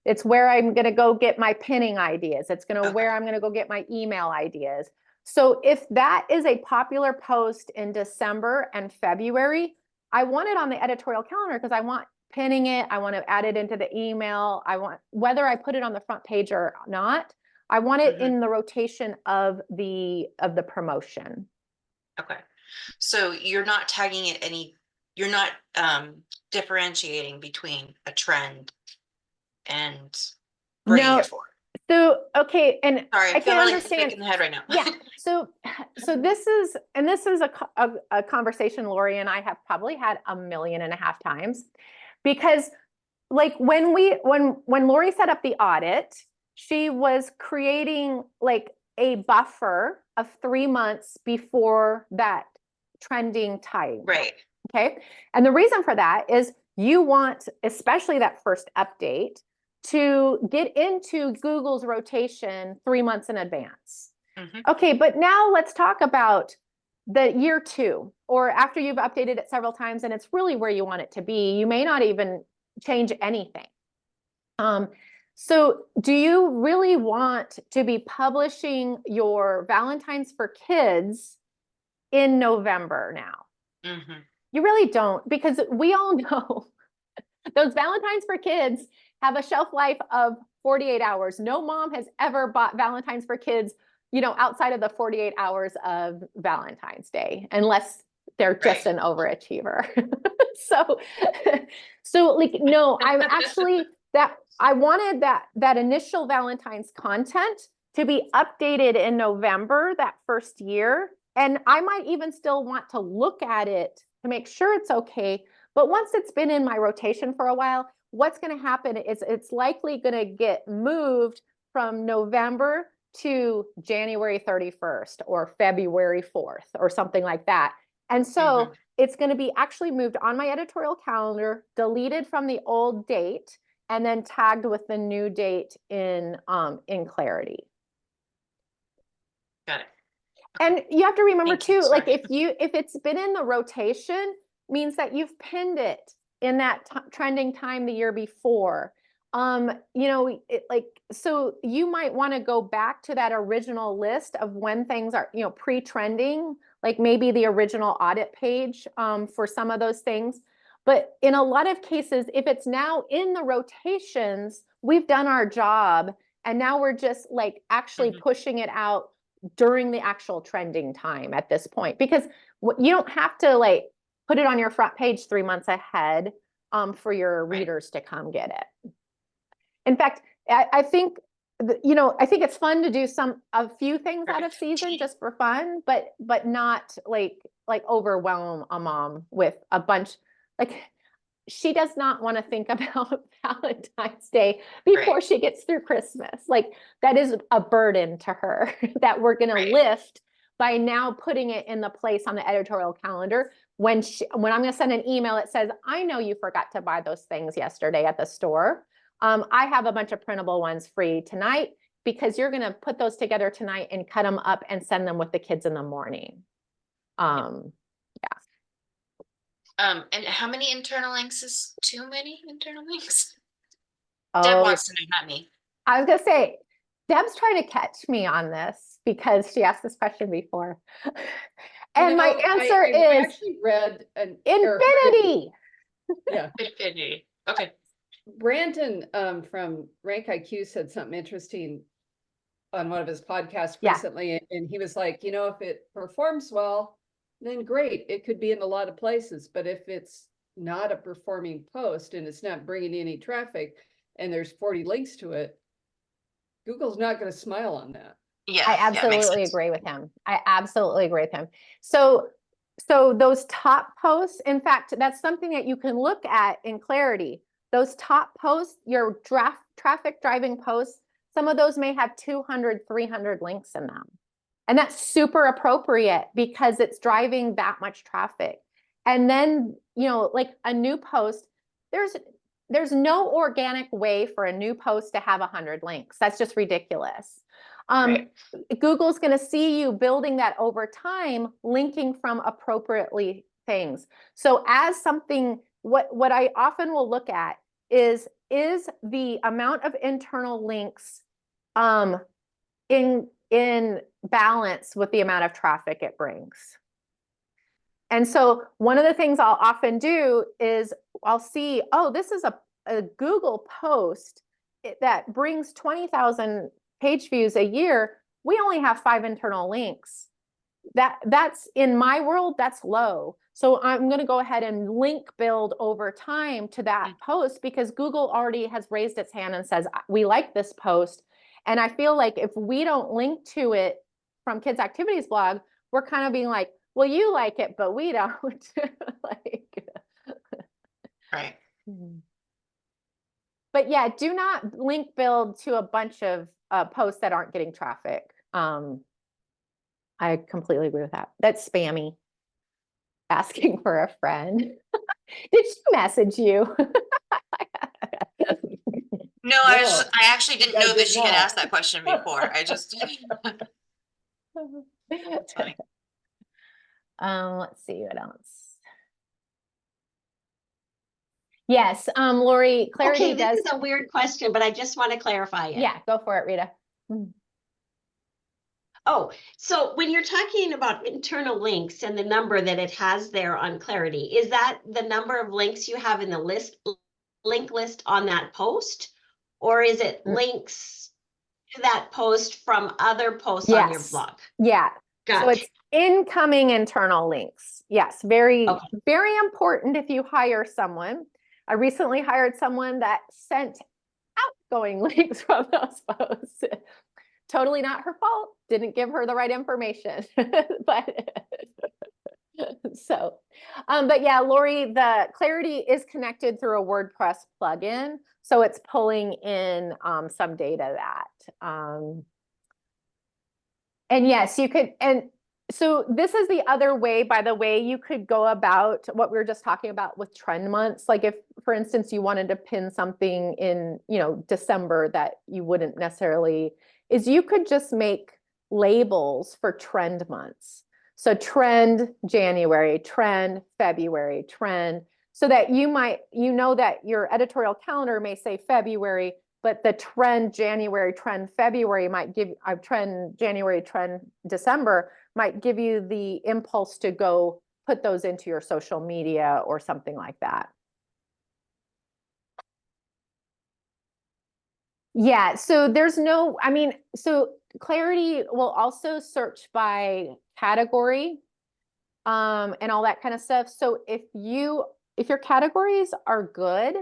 It's where I'm going to go get my pinning ideas. It's going to Okay. where I'm going to go get my email ideas. So if that is a popular post in December and February, I want it on the editorial calendar because I want pinning it. I want to add it into the email. I want, whether I put it on the front page or not, I want it in the rotation of the promotion. Okay. So you're not tagging it you're not differentiating between a trend and bringing No. it forward. So, okay. And Sorry, I I feel can really sick understand. in the head right now. Yeah. So this is a conversation Lori and I have probably had 1.5 million times, because like when Lori set up the audit, she was creating like a buffer of 3 months before that trending time. Right. Okay. And the reason for that is you want, especially that first update, to get into Google's rotation 3 months in advance. Okay, but now let's talk about the year 2, or after you've updated it several times and it's really where you want it to be. You may not even change anything. So do you really want to be publishing your Valentine's for Kids in November now? You really don't, because we all know those Valentine's for Kids have a shelf life of 48 hours. No mom has ever bought Valentine's for Kids, outside of the 48 hours of Valentine's Day, unless they're just an overachiever. So like, no, I'm actually I wanted that initial Valentine's content to be updated in November that first year. And I might even still want to look at it to make sure it's okay. But once it's been in my rotation for a while, what's going to happen is it's likely going to get moved from November to January 31st or February 4th or something like that. And so it's going to be actually moved on my editorial calendar, deleted from the old date, and then tagged with the new date in Clariti. Got it. And you have to remember Thank you. too, like Sorry. if it's been in the rotation, means that you've pinned it in that trending time the year before. So you might want to go back to that original list of when things are, pre-trending, like maybe the original audit page for some of those things. But in a lot of cases, if it's now in the rotations, we've done our job, and now we're just like actually pushing it out during the actual trending time at this point, because you don't have to like put it on your front page 3 months ahead for your readers to come get it. In fact, I think it's fun to do a few things out of season just for fun, but not like overwhelm a mom with a bunch. Like, she does not want to think about Valentine's Day before she gets through Christmas. Like, that is a burden to her that we're going to lift by now putting it in the place on the editorial calendar. When I'm going to send an email, it says, I know you forgot to buy those things yesterday at the store. I have a bunch of printable ones free tonight because you're going to put those together tonight and cut them up and send them with the kids in the morning. And how many internal links is too many internal links? Oh, Deb wants to know, not me. I was going to say, Deb's trying to catch me on this because she asked this question before. And my answer is actually read an infinity. Yeah. Infinity. Okay. Brandon from Rank IQ said something interesting on one of his podcasts Yeah. recently, and he was like, if it performs well, then great, it could be in a lot of places. But if it's not a performing post and it's not bringing any traffic, and there's 40 links to it, Google's not going to smile on that. Yeah. I Yeah, it makes absolutely sense. agree with him. I absolutely agree with him. So those top posts, in fact, that's something that you can look at in Clarity. Those top posts, your traffic driving posts, some of those may have 200, 300 links in them. And that's super appropriate because it's driving that much traffic. And then, like a new post, there's no organic way for a new post to have 100 links. That's just ridiculous. Right. Google's going to see you building that over time, linking from appropriately things. So as something, what I often will look at is the amount of internal links in balance with the amount of traffic it brings. And so one of the things I'll often do is I'll see, oh, this is a Google post that brings 20,000 page views a year. We only have 5 internal links. That's in my world, that's low. So I'm going to go ahead and link build over time to that post because Google already has raised its hand and says, we like this post. And I feel like if we don't link to it from Kids Activities blog, we're kind of being like, well, you like it, but we don't. Right. But yeah, do not link build to a bunch of posts that aren't getting traffic. I completely agree with that. That's spammy. Asking for a friend. Did she message you? No, No, I actually didn't I know that did she had not. asked that question before. I just, that's funny. Let's see what else. Yes, Lori, Clariti Okay, this does. is a weird question, but I just want to clarify it. Yeah, go for it, Rita. Oh, so when you're talking about internal links and the number that it has there on Clarity, is that the number of links you have in the link list on that post? Or is it links to that post from other posts on your Yes. blog? Yeah. So Gotcha. it's incoming internal links. Yes, very, Okay. very important if you hire someone. I recently hired someone that sent outgoing links from those posts. Totally not her fault. Didn't give her the right information. But so, but yeah, Lori, the Clarity is connected through a WordPress plugin. So it's pulling in some data that, and yes, you could, and so this is the other way, by the way, you could go about what we were just talking about with trend months. Like if, for instance, you wanted to pin something in, December that you wouldn't necessarily, is you could just make labels for trend months. So trend January, trend February, trend, so that you might, that your editorial calendar may say February, but the trend January, trend February might give, trend January, trend December might give you the impulse to go put those into your social media or something like that. Yeah, so there's no, so Clarity will also search by category and all that kind of stuff. So if your categories are good,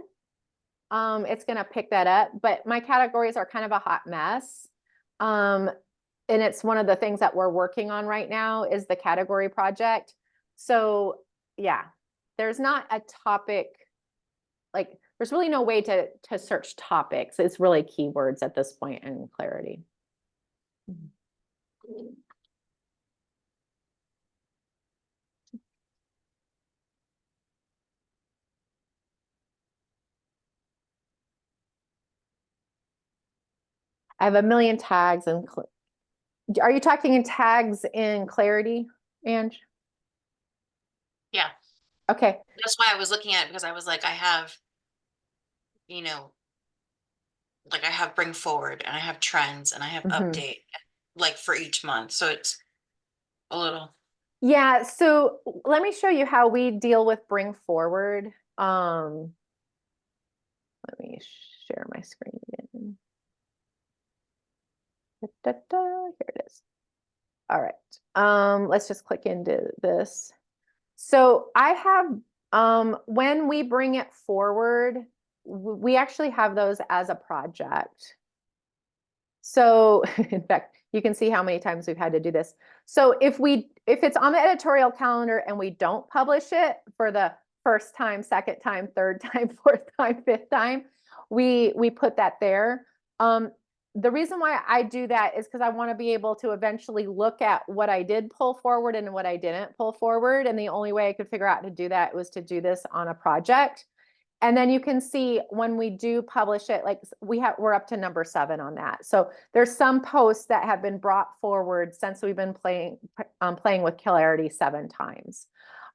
it's going to pick that up. But my categories are kind of a hot mess. And it's one of the things that we're working on right now is the category project. So yeah, there's not a topic, like there's really no way to search topics. It's really keywords at this point in Clarity. I have a million tags and are you talking in tags in Clarity, Ange? Yeah. Okay. That's why I was looking at it because I was like, I have, like I have bring forward and I have trends and I have update like for each month. So it's a little. Yeah. So let me show you how we deal with bring forward. Let me share my screen again. Da, da, da. Here it is. All right. Let's just click into this. So I have, when we bring it forward, we actually have those as a project. So in fact, you can see how many times we've had to do this. So if it's on the editorial calendar and we don't publish it for the first time, second time, third time, fourth time, fifth time, we put that there. The reason why I do that is because I want to be able to eventually look at what I did pull forward and what I didn't pull forward. And the only way I could figure out to do that was to do this on a project. And then you can see when we do publish it, like we're up to number 7 on that. So there's some posts that have been brought forward since we've been playing with Clariti 7 times.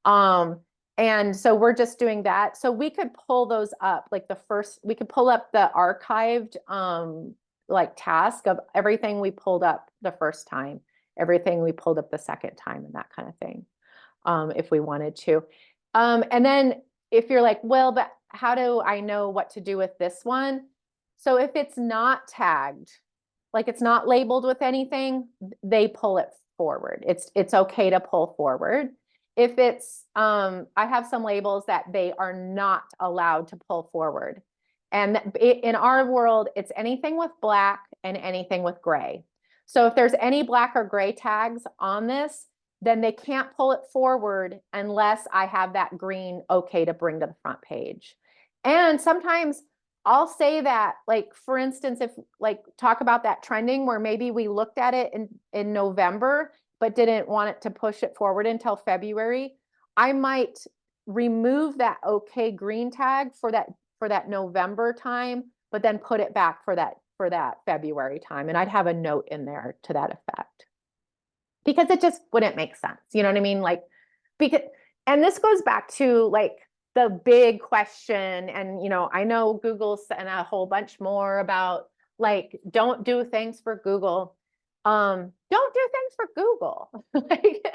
And so we're just doing that. So we could pull those up, like we could pull up the archived like task of everything we pulled up the first time, everything we pulled up the second time, and that kind of thing, if we wanted to. And then if you're like, well, but how do I know what to do with this one? So if it's not tagged, like it's not labeled with anything, they pull it forward. It's okay to pull forward. If it's, I have some labels that they are not allowed to pull forward. And in our world, it's anything with black and anything with gray. So if there's any black or gray tags on this, then they can't pull it forward unless I have that green okay to bring to the front page. And sometimes I'll say that, like, for instance, if like talk about that trending where maybe we looked at it in November, but didn't want it to push it forward until February, I might remove that okay green tag for that November time, but then put it back for that February time. And I'd have a note in there to that effect. Because it just wouldn't make sense. You know what I mean? Like, and this goes back to like the big question. And, I know Google's and a whole bunch more about like, don't do things for Google. Don't do things for Google. Like,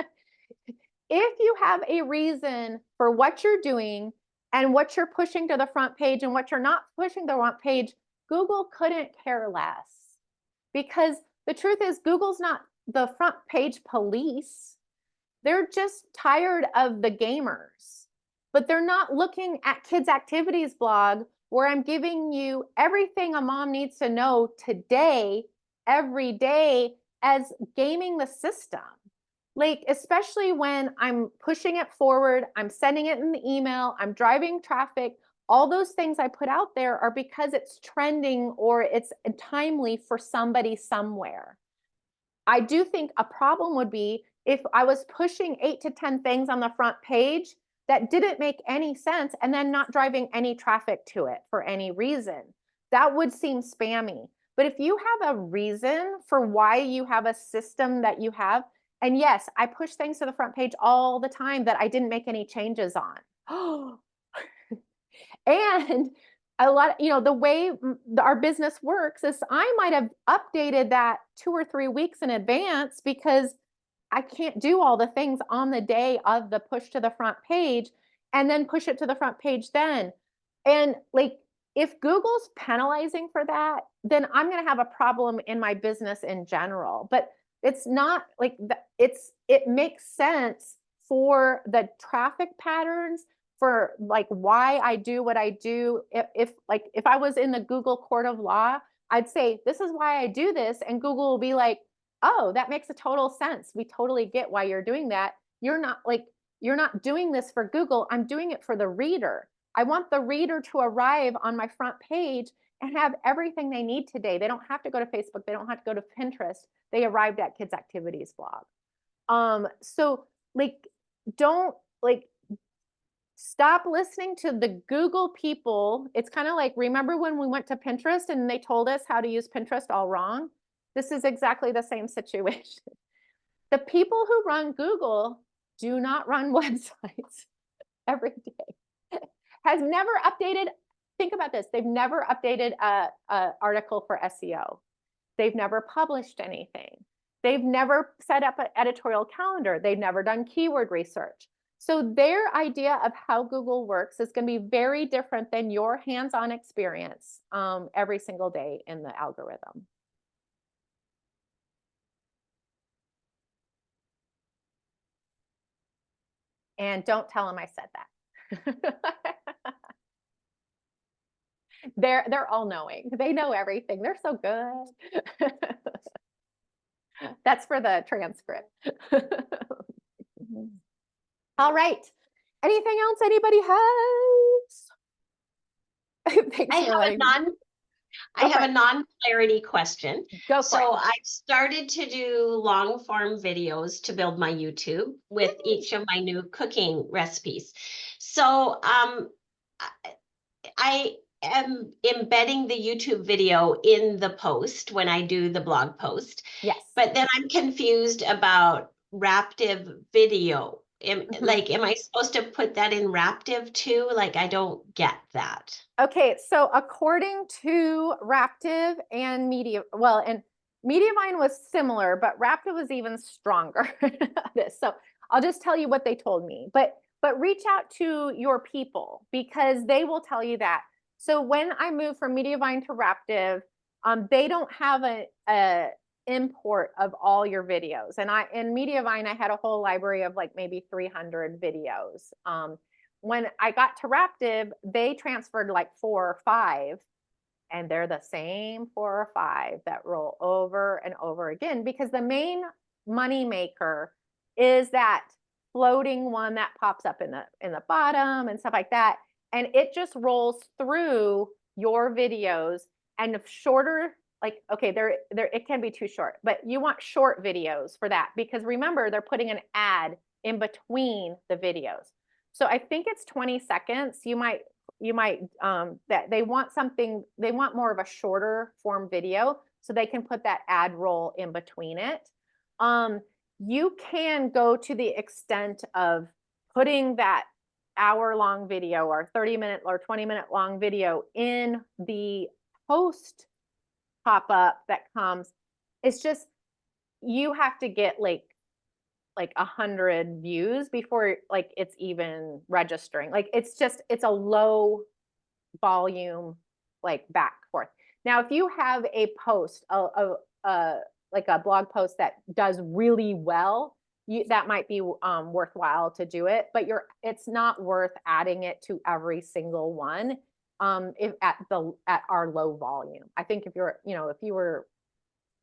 if you have a reason for what you're doing and what you're pushing to the front page and what you're not pushing to the front page, Google couldn't care less. Because the truth is, Google's not the front page police. They're just tired of the gamers, but they're not looking at kids activities blog where I'm giving you everything a mom needs to know today, every day, as gaming the system. Like, especially when I'm pushing it forward, I'm sending it in the email, I'm driving traffic, all those things I put out there are because it's trending or it's timely for somebody somewhere. I do think a problem would be if I was pushing 8 to 10 things on the front page that didn't make any sense and then not driving any traffic to it for any reason. That would seem spammy. But if you have a reason for why you have a system that you have, and yes, I push things to the front page all the time that I didn't make any changes on. And a lot, the way our business works is I might have updated that 2 or 3 weeks in advance because I can't do all the things on the day of the push to the front page and then push it to the front page then. And like, if Google's penalizing for that, then I'm going to have a problem in my business in general. But it's not like it makes sense for the traffic patterns, for like why I do what I do. If I was in the Google court of law, I'd say, this is why I do this. And Google will be like, oh, that makes a total sense. We totally get why you're doing that. You're not doing this for Google. I'm doing it for the reader. I want the reader to arrive on my front page and have everything they need today. They don't have to go to Facebook. They don't have to go to Pinterest. They arrived at Kids Activities blog. So like, don't like, stop listening to the Google people. It's kind of like, remember when we went to Pinterest and they told us how to use Pinterest all wrong? This is exactly the same situation. The people who run Google do not run websites every day. Has never updated, think about this, they've never updated a article for SEO. They've never published anything. They've never set up an editorial calendar. They've never done keyword research. So their idea of how Google works is going to be very different than your hands-on experience every single day in the algorithm. And don't tell them I said that. They're all knowing. They know everything. They're so good. That's for the transcript. All right. Anything else anybody has? Thanks I for have a letting me. non I Go have for a it. non-clarity question. Go for So it. I've started to do long form videos to build my YouTube with Yay. each of my new cooking recipes. So I am embedding the YouTube video in the post when I do the blog post, Yes. but then I'm confused about Raptive video. Am I supposed to put that in Raptive too? Like, I don't get that. Okay, so according to Raptive and and Mediavine was similar, but Raptive was even stronger. This, so I'll just tell you what they told me. But reach out to your people because they will tell you that. So when I moved from Mediavine to Raptive, they don't have a import of all your videos. And in Mediavine, I had a whole library of like maybe 300 videos. When I got to Raptive, they transferred like 4 or 5, and they're the same 4 or 5 that roll over and over again because the main money maker is that floating one that pops up in the bottom and stuff like that, and it just rolls through your videos and shorter. Like, okay, there it can be too short, but you want short videos for that because remember they're putting an ad in between the videos. So I think it's 20 seconds. You might that they want more of a shorter form video so they can put that ad roll in between it. You can go to the extent of putting that hour-long video or 30-minute or 20-minute long video in the post pop-up that comes. It's just you have to get like 100 views before like it's even registering. Like it's a low volume, like back forth. Now, if you have a post, like a blog post that does really well, that might be worthwhile to do it, but it's not worth adding it to every single one if at our low volume. I think if you were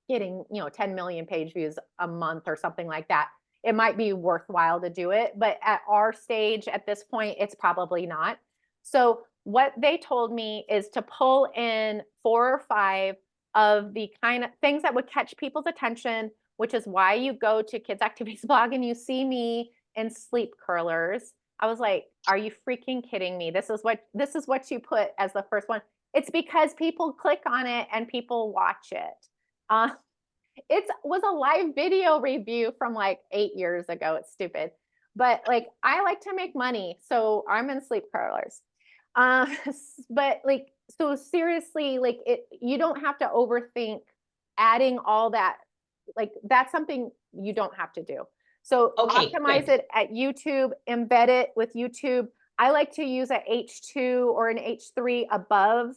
getting 10 million page views a month or something like that, it might be worthwhile to do it. But at our stage at this point, it's probably not. So what they told me is to pull in 4 or 5 of the kind of things that would catch people's attention, which is why you go to Kids Activities blog and you see me in sleep curlers. I was like, are you freaking kidding me? This is what you put as the first one. It's because people click on it and people watch it. It was a live video review from like 8 years ago. It's stupid. But like, I like to make money. So I'm in sleep curlers. But like, so seriously, like you don't have to overthink adding all that. Like that's something you don't have to do. So Okay, optimize good. it at YouTube, embed it with YouTube. I like to use a H2 or an H3 above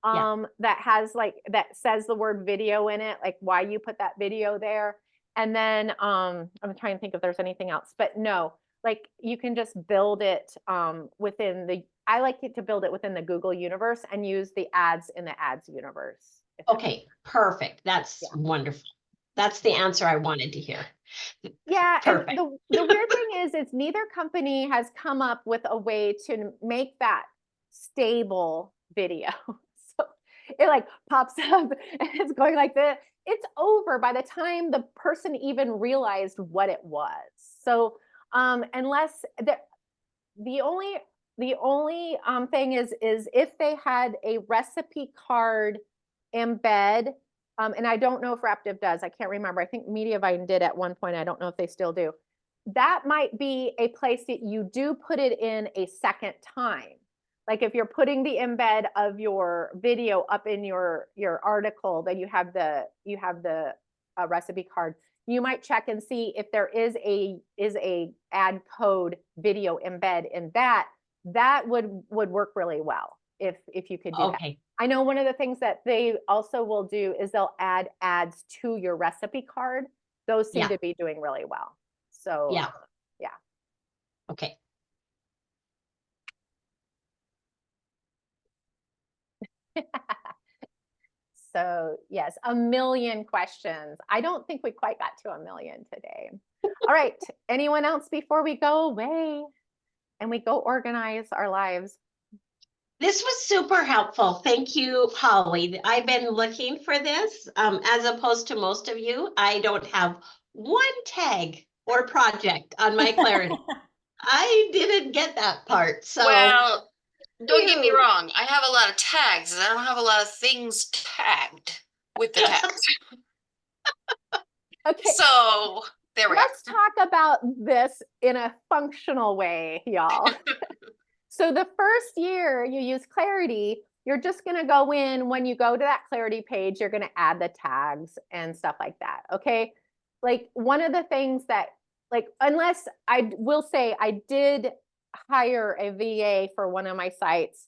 that has that says the word video in it, like why you put that video there. And then I'm trying to think if there's anything else, but no, like you can just build it I like it to build it within the Google universe and use the ads in the ads universe. Okay, perfect. That's wonderful. That's the answer I wanted to hear. Yeah, Perfect. and the weird thing is neither company has come up with a way to make that stable video. So it like pops up and it's going like this. It's over by the time the person even realized what it was. So unless the only thing is if they had a recipe card embed, and I don't know if Raptive does. I can't remember. I think Mediavine did at one point. I don't know if they still do. That might be a place that you do put it in a second time. Like if you're putting the embed of your video up in your article, then you have the recipe card. you might check and see if there is a add code video embed in that. That would work really well if you could do that. Okay, I know one of the things that they also will do is they'll add ads to your recipe card. Those seem Yeah. to be doing really well. So Yeah. yeah. okay. So yes, a million questions. I don't think we quite got to a million today. All right, anyone else before we go away and we go organize our lives? This was super helpful. Thank you, Holly. I've been looking for this. As opposed to most of you, I don't have one tag or project on my Clarity. I didn't get that part. So Well, don't get me you. wrong. I have a lot of tags. I don't have a lot of things tagged with the tags. Okay, So there we go. let's talk about this in a functional way, y'all. So the first year you use Clarity, you're just going to go in when you go to that Clarity page, you're going to add the tags and stuff like that. Okay. Like one of the things that, like, unless I will say I did hire a VA for one of my sites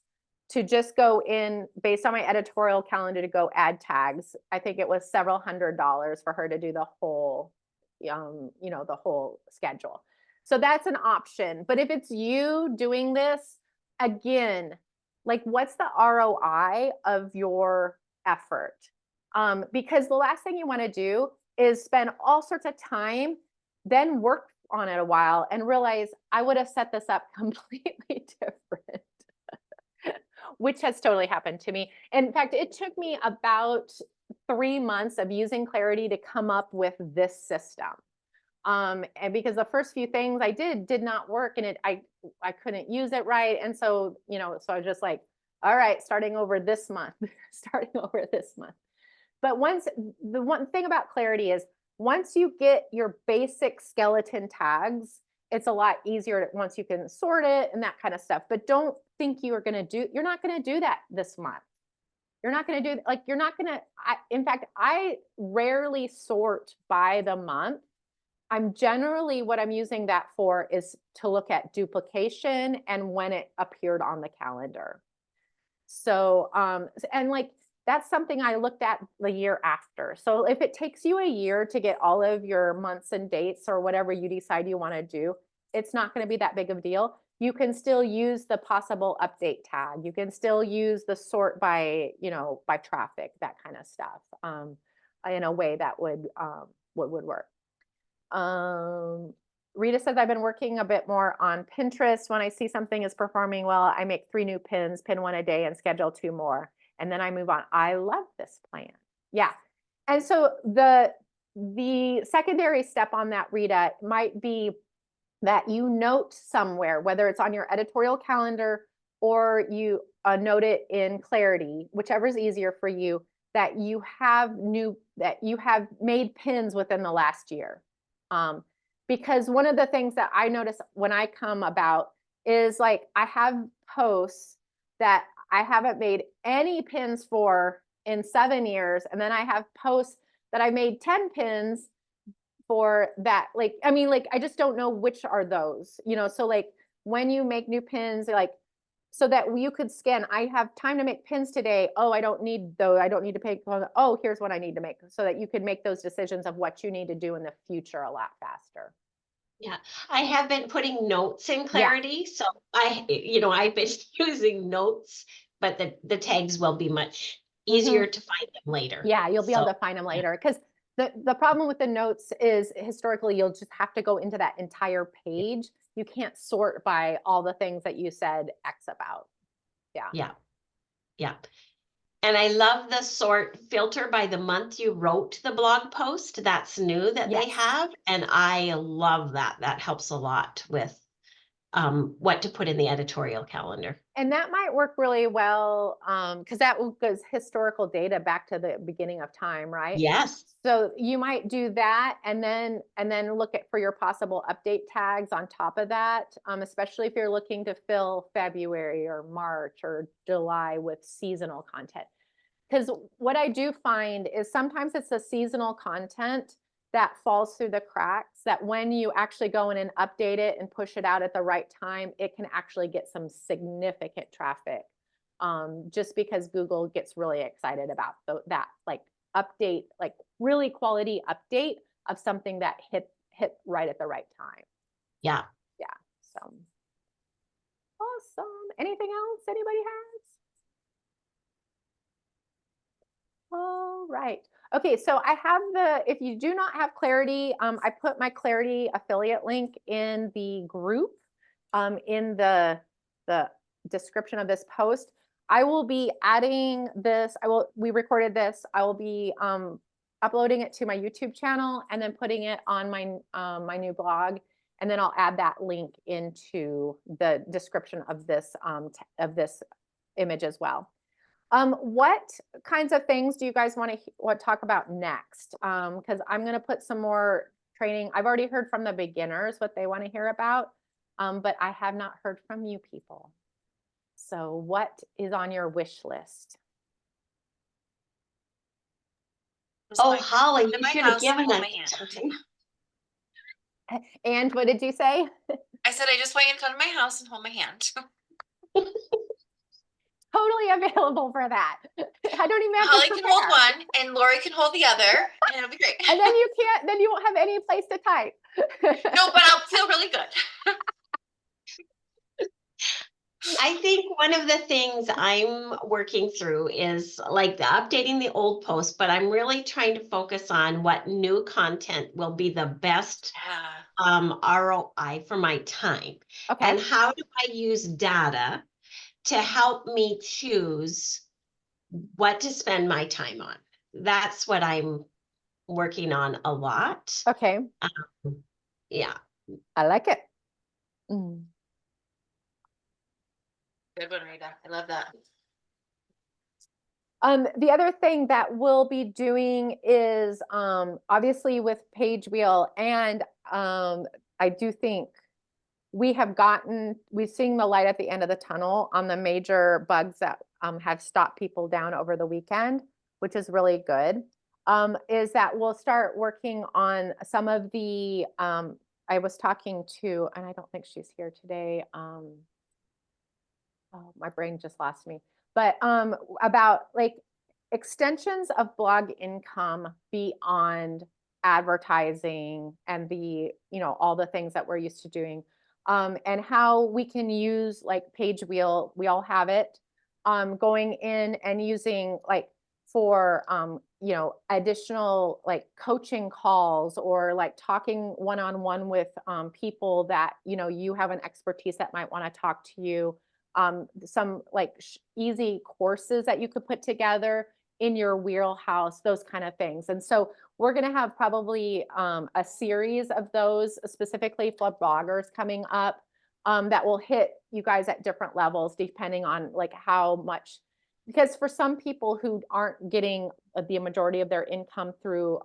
to just go in based on my editorial calendar to go add tags. I think it was several $100s for her to do the whole, the whole schedule. So that's an option. But if it's you doing this, again, like what's the ROI of your effort? Because the last thing you want to do is spend all sorts of time, then work on it a while and realize I would have set this up completely different, which has totally happened to me. In fact, it took me about 3 months of using Clarity to come up with this system. And because the first few things I did not work, and I couldn't use it right. And so, so I was just like, all right, starting over this month. But the one thing about Clarity is once you get your basic skeleton tags, it's a lot easier once you can sort it and that kind of stuff. But don't think you're not going to do that this month. You're not going to do, like, you're not going to, in fact, I rarely sort by the month. What I'm using that for is to look at duplication and when it appeared on the calendar. So, and like, that's something I looked at the year after. So if it takes you a year to get all of your months and dates or whatever you decide you want to do, it's not going to be that big of a deal. You can still use the possible update tag. You can still use the sort by, by traffic, that kind of stuff, in a way that would work. Rita says, I've been working a bit more on Pinterest. When I see something is performing well, I make 3 new pins, pin 1 a day and schedule 2 more. And then I move on. I love this plan. Yeah. And so the secondary step on that, Rita, might be that you note somewhere, whether it's on your editorial calendar or you note it in Clarity, whichever is easier for you, that you have made pins within the last year. Because one of the things that I notice when I come about is like I have posts that I haven't made any pins for in 7 years. And then I have posts that I made 10 pins for that. Like, I mean, like, I just don't know which are those, so like when you make new pins, like, so that you could scan, I have time to make pins today. Oh, I don't need to pay. Oh, here's what I need to make, so that you could make those decisions of what you need to do in the future a lot faster. Yeah, I have been putting notes in Clarity. So I've been using notes, but the tags will be much easier to find them later. Yeah, you'll be able to find them later. Because the problem with the notes is historically, you'll just have to go into that entire page. You can't sort by all the things that you said X about. Yeah. Yeah. And I love the sort filter by the month you wrote the blog post. That's new that they have. And I love that. That helps a lot with what to put in the editorial calendar. And that might work really well because that goes historical data back to the beginning of time, right? Yes. So you might do that and then look at for your possible update tags on top of that, especially if you're looking to fill February or March or July with seasonal content. Because what I do find is sometimes it's the seasonal content that falls through the cracks, that when you actually go in and update it and push it out at the right time, it can actually get some significant traffic. Just because Google gets really excited about that like update, like really quality update of something that hit right at the right time. Yeah. Yeah. So awesome. Anything else anybody has? All right. Okay, so I have if you do not have Clariti, I put my Clariti affiliate link in the group, in the description of this post. I will be adding this, we recorded this, I will be uploading it to my YouTube channel and then putting it on my, my new blog. And then I'll add that link into the description of this image as well. What kinds of things do you guys want to talk about next? Because I'm going to put some more training. I've already heard from the beginners what they want to hear about, but I have not heard from you people. So what is on your wish list? Oh, Holly, you my should have house given and hold us my hand. time. And what did you say? I said I just want you to come to my house and hold my hand. Totally available for that. I don't even have Holly to can hold prepare. one and Lori can hold the other, and it'll be great. And then you won't have any place to type. No, but I'll feel really good. I think one of the things I'm working through is like updating the old post, but I'm really trying to focus on what new content will be the best Yeah. ROI for my time. Okay. And how do I use data to help me choose what to spend my time on? That's what I'm working on a lot. Okay. Yeah. I like it. Mm. Good one, Rita. I love that. The other thing that we'll be doing is obviously with Page Wheel, and I do think we've seen the light at the end of the tunnel on the major bugs that have stopped people down over the weekend, which is really good. Is that we'll start working on some of the, I was talking to, and I don't think she's here today. Oh, my brain just lost me. But about like extensions of blog income beyond advertising and all the things that we're used to doing, and how we can use like Page Wheel. We all have it, going in and using like for additional like coaching calls or like talking one-on-one with people that you have an expertise that might want to talk to you. Some like easy courses that you could put together in your wheelhouse, those kind of things. And so we're going to have probably a series of those specifically for bloggers coming up, that will hit you guys at different levels depending on like how much, because for some people who aren't getting the majority of their income through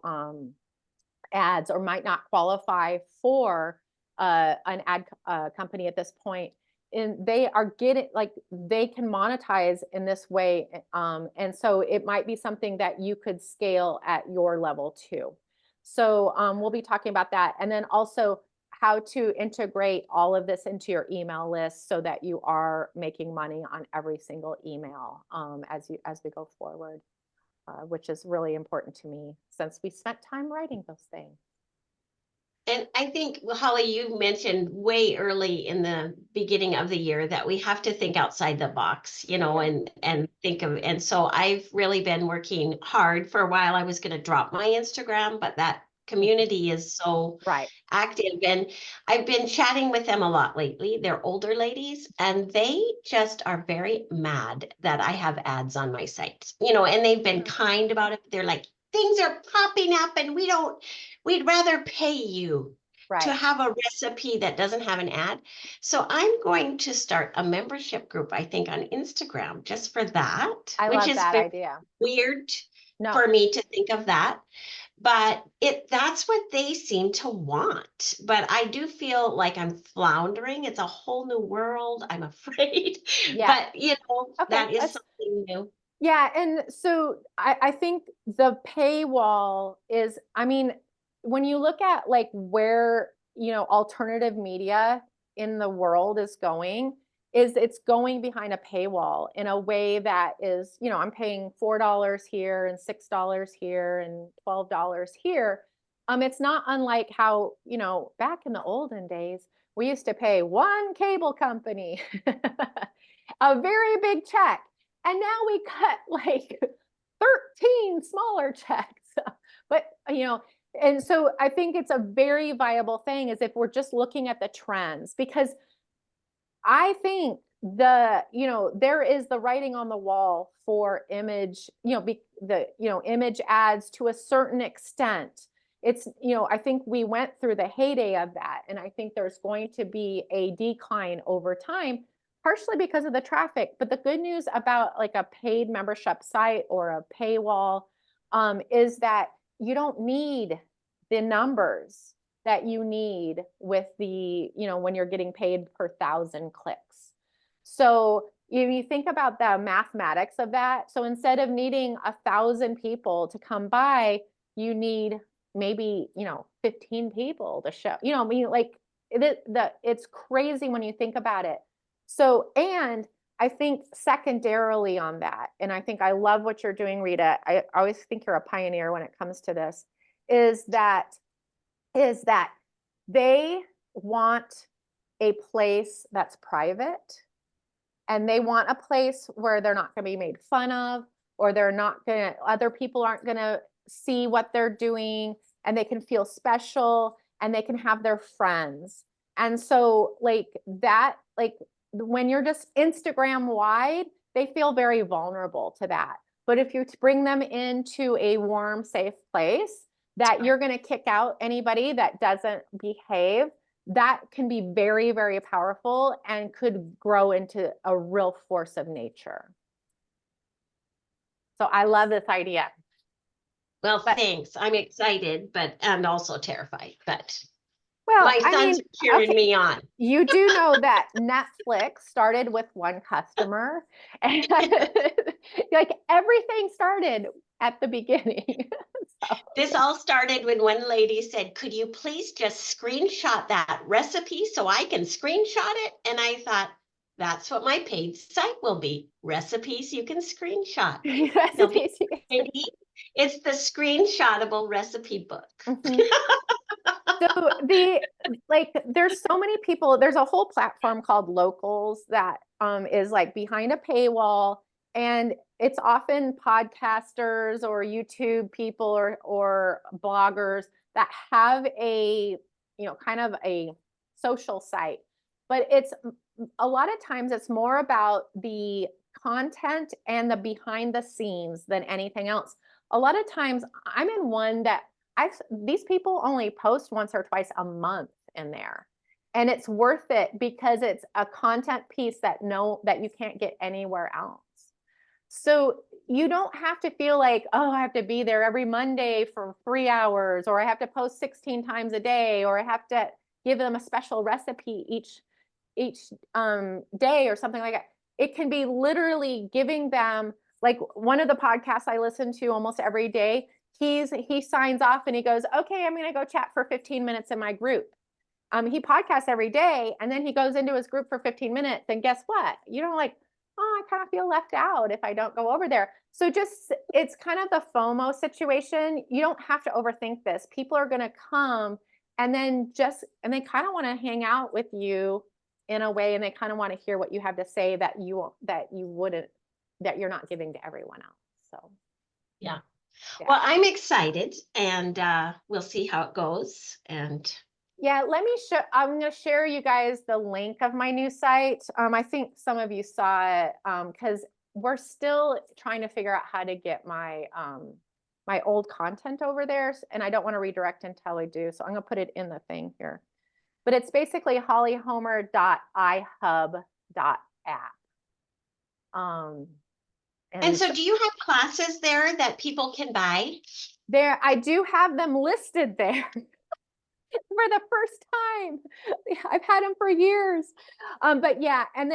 ads or might not qualify for an ad company at this point, and they are getting like they can monetize in this way, and so it might be something that you could scale at your level too. So we'll be talking about that, and then also how to integrate all of this into your email list so that you are making money on every single email as we go forward, which is really important to me since we spent time writing those things. And I think, Holly, you mentioned way early in the beginning of the year that we have to think outside the box, and think of, and so I've really been working hard. For a while, I was going to drop my Instagram, but that community is so active, and I've been chatting with them a lot lately. They're older ladies, and they just are very mad that I have ads on my site, and they've been kind about it. They're like, things are popping up and we'd rather pay you to have a recipe that doesn't have an ad. So I'm going to start a membership group, I think, on Instagram just for that, which is that very idea. weird for me to think of that. But that's what they seem to want. But I do feel like I'm floundering. It's a whole new world. I'm afraid. Yeah. But that is something new. Yeah, and so I think the paywall is, I mean, when you look at like where, you know, alternative media in the world is going, is it's going behind a paywall in a way that is, you know, I'm paying $4 here and $6 here and $12 here. It's not unlike how, you know, back in the olden days, we used to pay one cable company a very big check. And now we cut like 13 smaller checks. But, you know, and so I think it's a very viable thing is if we're just looking at the trends, because I think you know, there is the writing on the wall for image, you know, image ads to a certain extent. It's, you know, I think we went through the heyday of that. And I think there's going to be a decline over time, partially because of the traffic. But the good news about like a paid membership site or a paywall is that you don't need the numbers that you need with the, you know, when you're getting paid per 1,000 clicks. So if you think about the mathematics of that, so instead of needing 1,000 people to come by, you need maybe, you know, 15 people to show, you know, I mean, like it's crazy when you think about it. So, and I think secondarily on that, and I think I love what you're doing, Rita. I always think you're a pioneer when it comes to this, is that they want a place that's private, and they want a place where they're not going to be made fun of, or other people aren't going to see what they're doing, and they can feel special and they can have their friends. And so like that, like when you're just Instagram wide, they feel very vulnerable to that. But if you bring them into a warm, safe place that you're going to kick out anybody that doesn't behave, that can be very, very powerful and could grow into a real force of nature. So I love this idea. Well, thanks. I'm excited, and also terrified, but well, my sons are cheering me on. You do know that Netflix started with one customer, and like everything started at the beginning. So. This all started when one lady said, could you please just screenshot that recipe so I can screenshot it? And I thought, that's what my paid site will be. Recipes you can screenshot. Recipes. It's the screenshotable recipe book. Mm-hmm. So there's so many people, there's a whole platform called Locals that is like behind a paywall, and it's often podcasters or YouTube people or bloggers that have a, you know, kind of a social site. But it's a lot of times it's more about the content and the behind the scenes than anything else. A lot of times I'm in one that these people only post once or twice a month in there, and it's worth it because it's a content piece that you can't get anywhere else. So you don't have to feel like, oh, I have to be there every Monday for 3 hours, or I have to post 16 times a day, or I have to give them a special recipe each day or something like that. It can be literally giving them, like one of the podcasts I listen to almost every day, he signs off and he goes, okay, I'm going to go chat for 15 minutes in my group. He podcasts every day, and then he goes into his group for 15 minutes. And guess what? You don't like, oh, I kind of feel left out if I don't go over there. So it's kind of the FOMO situation. You don't have to overthink this. People are going to come and they kind of want to hang out with you in a way, and they kind of want to hear what you have to say that you're not giving to everyone else. So, yeah. Well, I'm excited, and we'll see how it goes. And yeah, I'm going to share you guys the link of my new site. I think some of you saw it because we're still trying to figure out how to get my my old content over there, and I don't want to redirect until I do. So I'm going to put it in the thing here. But it's basically hollyhomer.ihub.app. And so do you have classes there that people can buy? There, I do have them listed there for the first time. I've had them for years. But yeah, and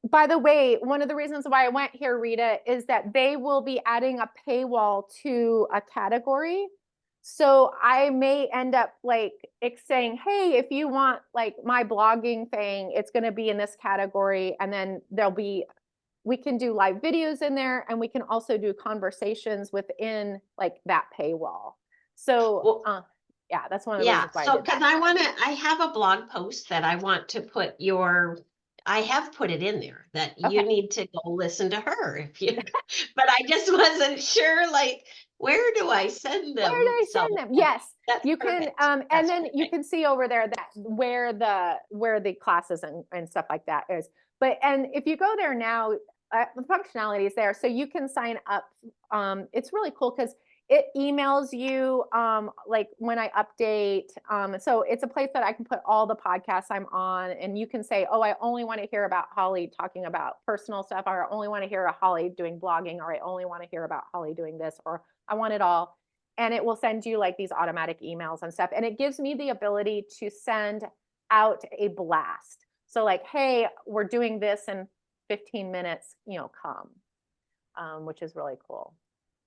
by the way, one of the reasons why I went here, Rita, is that they will be adding a paywall to a category. So I may end up like saying, hey, if you want like my blogging thing, it's going to be in this category. And then we can do live videos in there, and we can also do conversations within like that paywall. So yeah, that's one of the Yeah, reasons why I so did because that. I have a blog post that I want to put I have put it in there that you Okay. need to go listen to her if you, but I just wasn't sure, like, where do I send Where do them? I So send them? Yes, that's you can, perfect. and That's then you perfect. can see over there that where the classes and stuff like that is. But, and if you go there now, the functionality is there, so you can sign up. It's really cool because it emails you like when I update. So it's a place that I can put all the podcasts I'm on, and you can say, oh, I only want to hear about Holly talking about personal stuff, or I only want to hear about Holly doing blogging, or I only want to hear about Holly doing this, or I want it all. And it will send you like these automatic emails and stuff. And it gives me the ability to send out a blast. So like, hey, we're doing this in 15 minutes, come, which is really cool.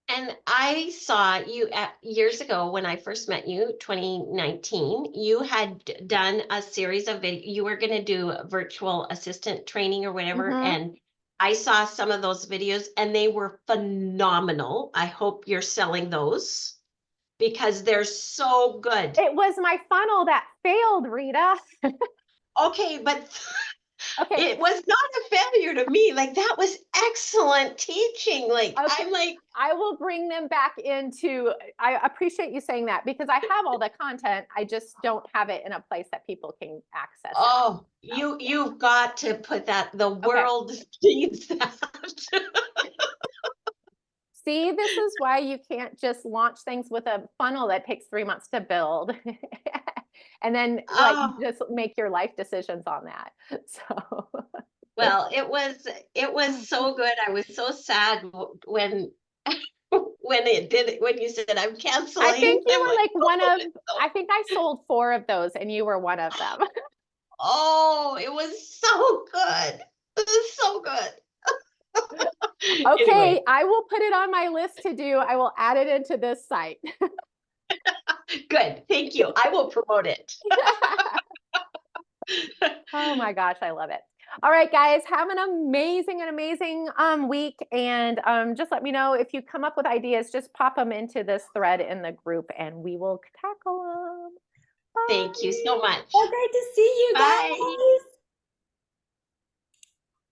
And I saw you years ago when I first met you, 2019, you had done a series of you were going to do a virtual assistant training or whatever. Mhm. And I saw some of those videos and they were phenomenal. I hope you're selling those because they're so good. It was my funnel that failed, Rita. Okay, but Okay. it was not a failure to me. Like, that was excellent teaching. Like, Okay. I'm like, I will bring them back into, I appreciate you saying that, because I have all the content. I just don't have it in a place that people can access it. oh, you've got to put that, the Okay. world needs that. See, this is why you can't just launch things with a funnel that takes 3 months to build. And then like Oh, just make your life decisions on that. So well, it was so good. I was so sad when when you said I'm I canceling. think you I'm were like, like one oh, of, it's so, I think I sold 4 of those and you were one of them. oh, it was so good. It was so good. Okay, Anyway, I will put it on my list to do. I will add it into this site. good. Thank you. I will promote it. Oh my gosh, I love it. All right, guys, have an amazing week. And just let me know if you come up with ideas, just pop them into this thread in the group and we will tackle them. Thank you so much. Well, great to see you Bye. guys.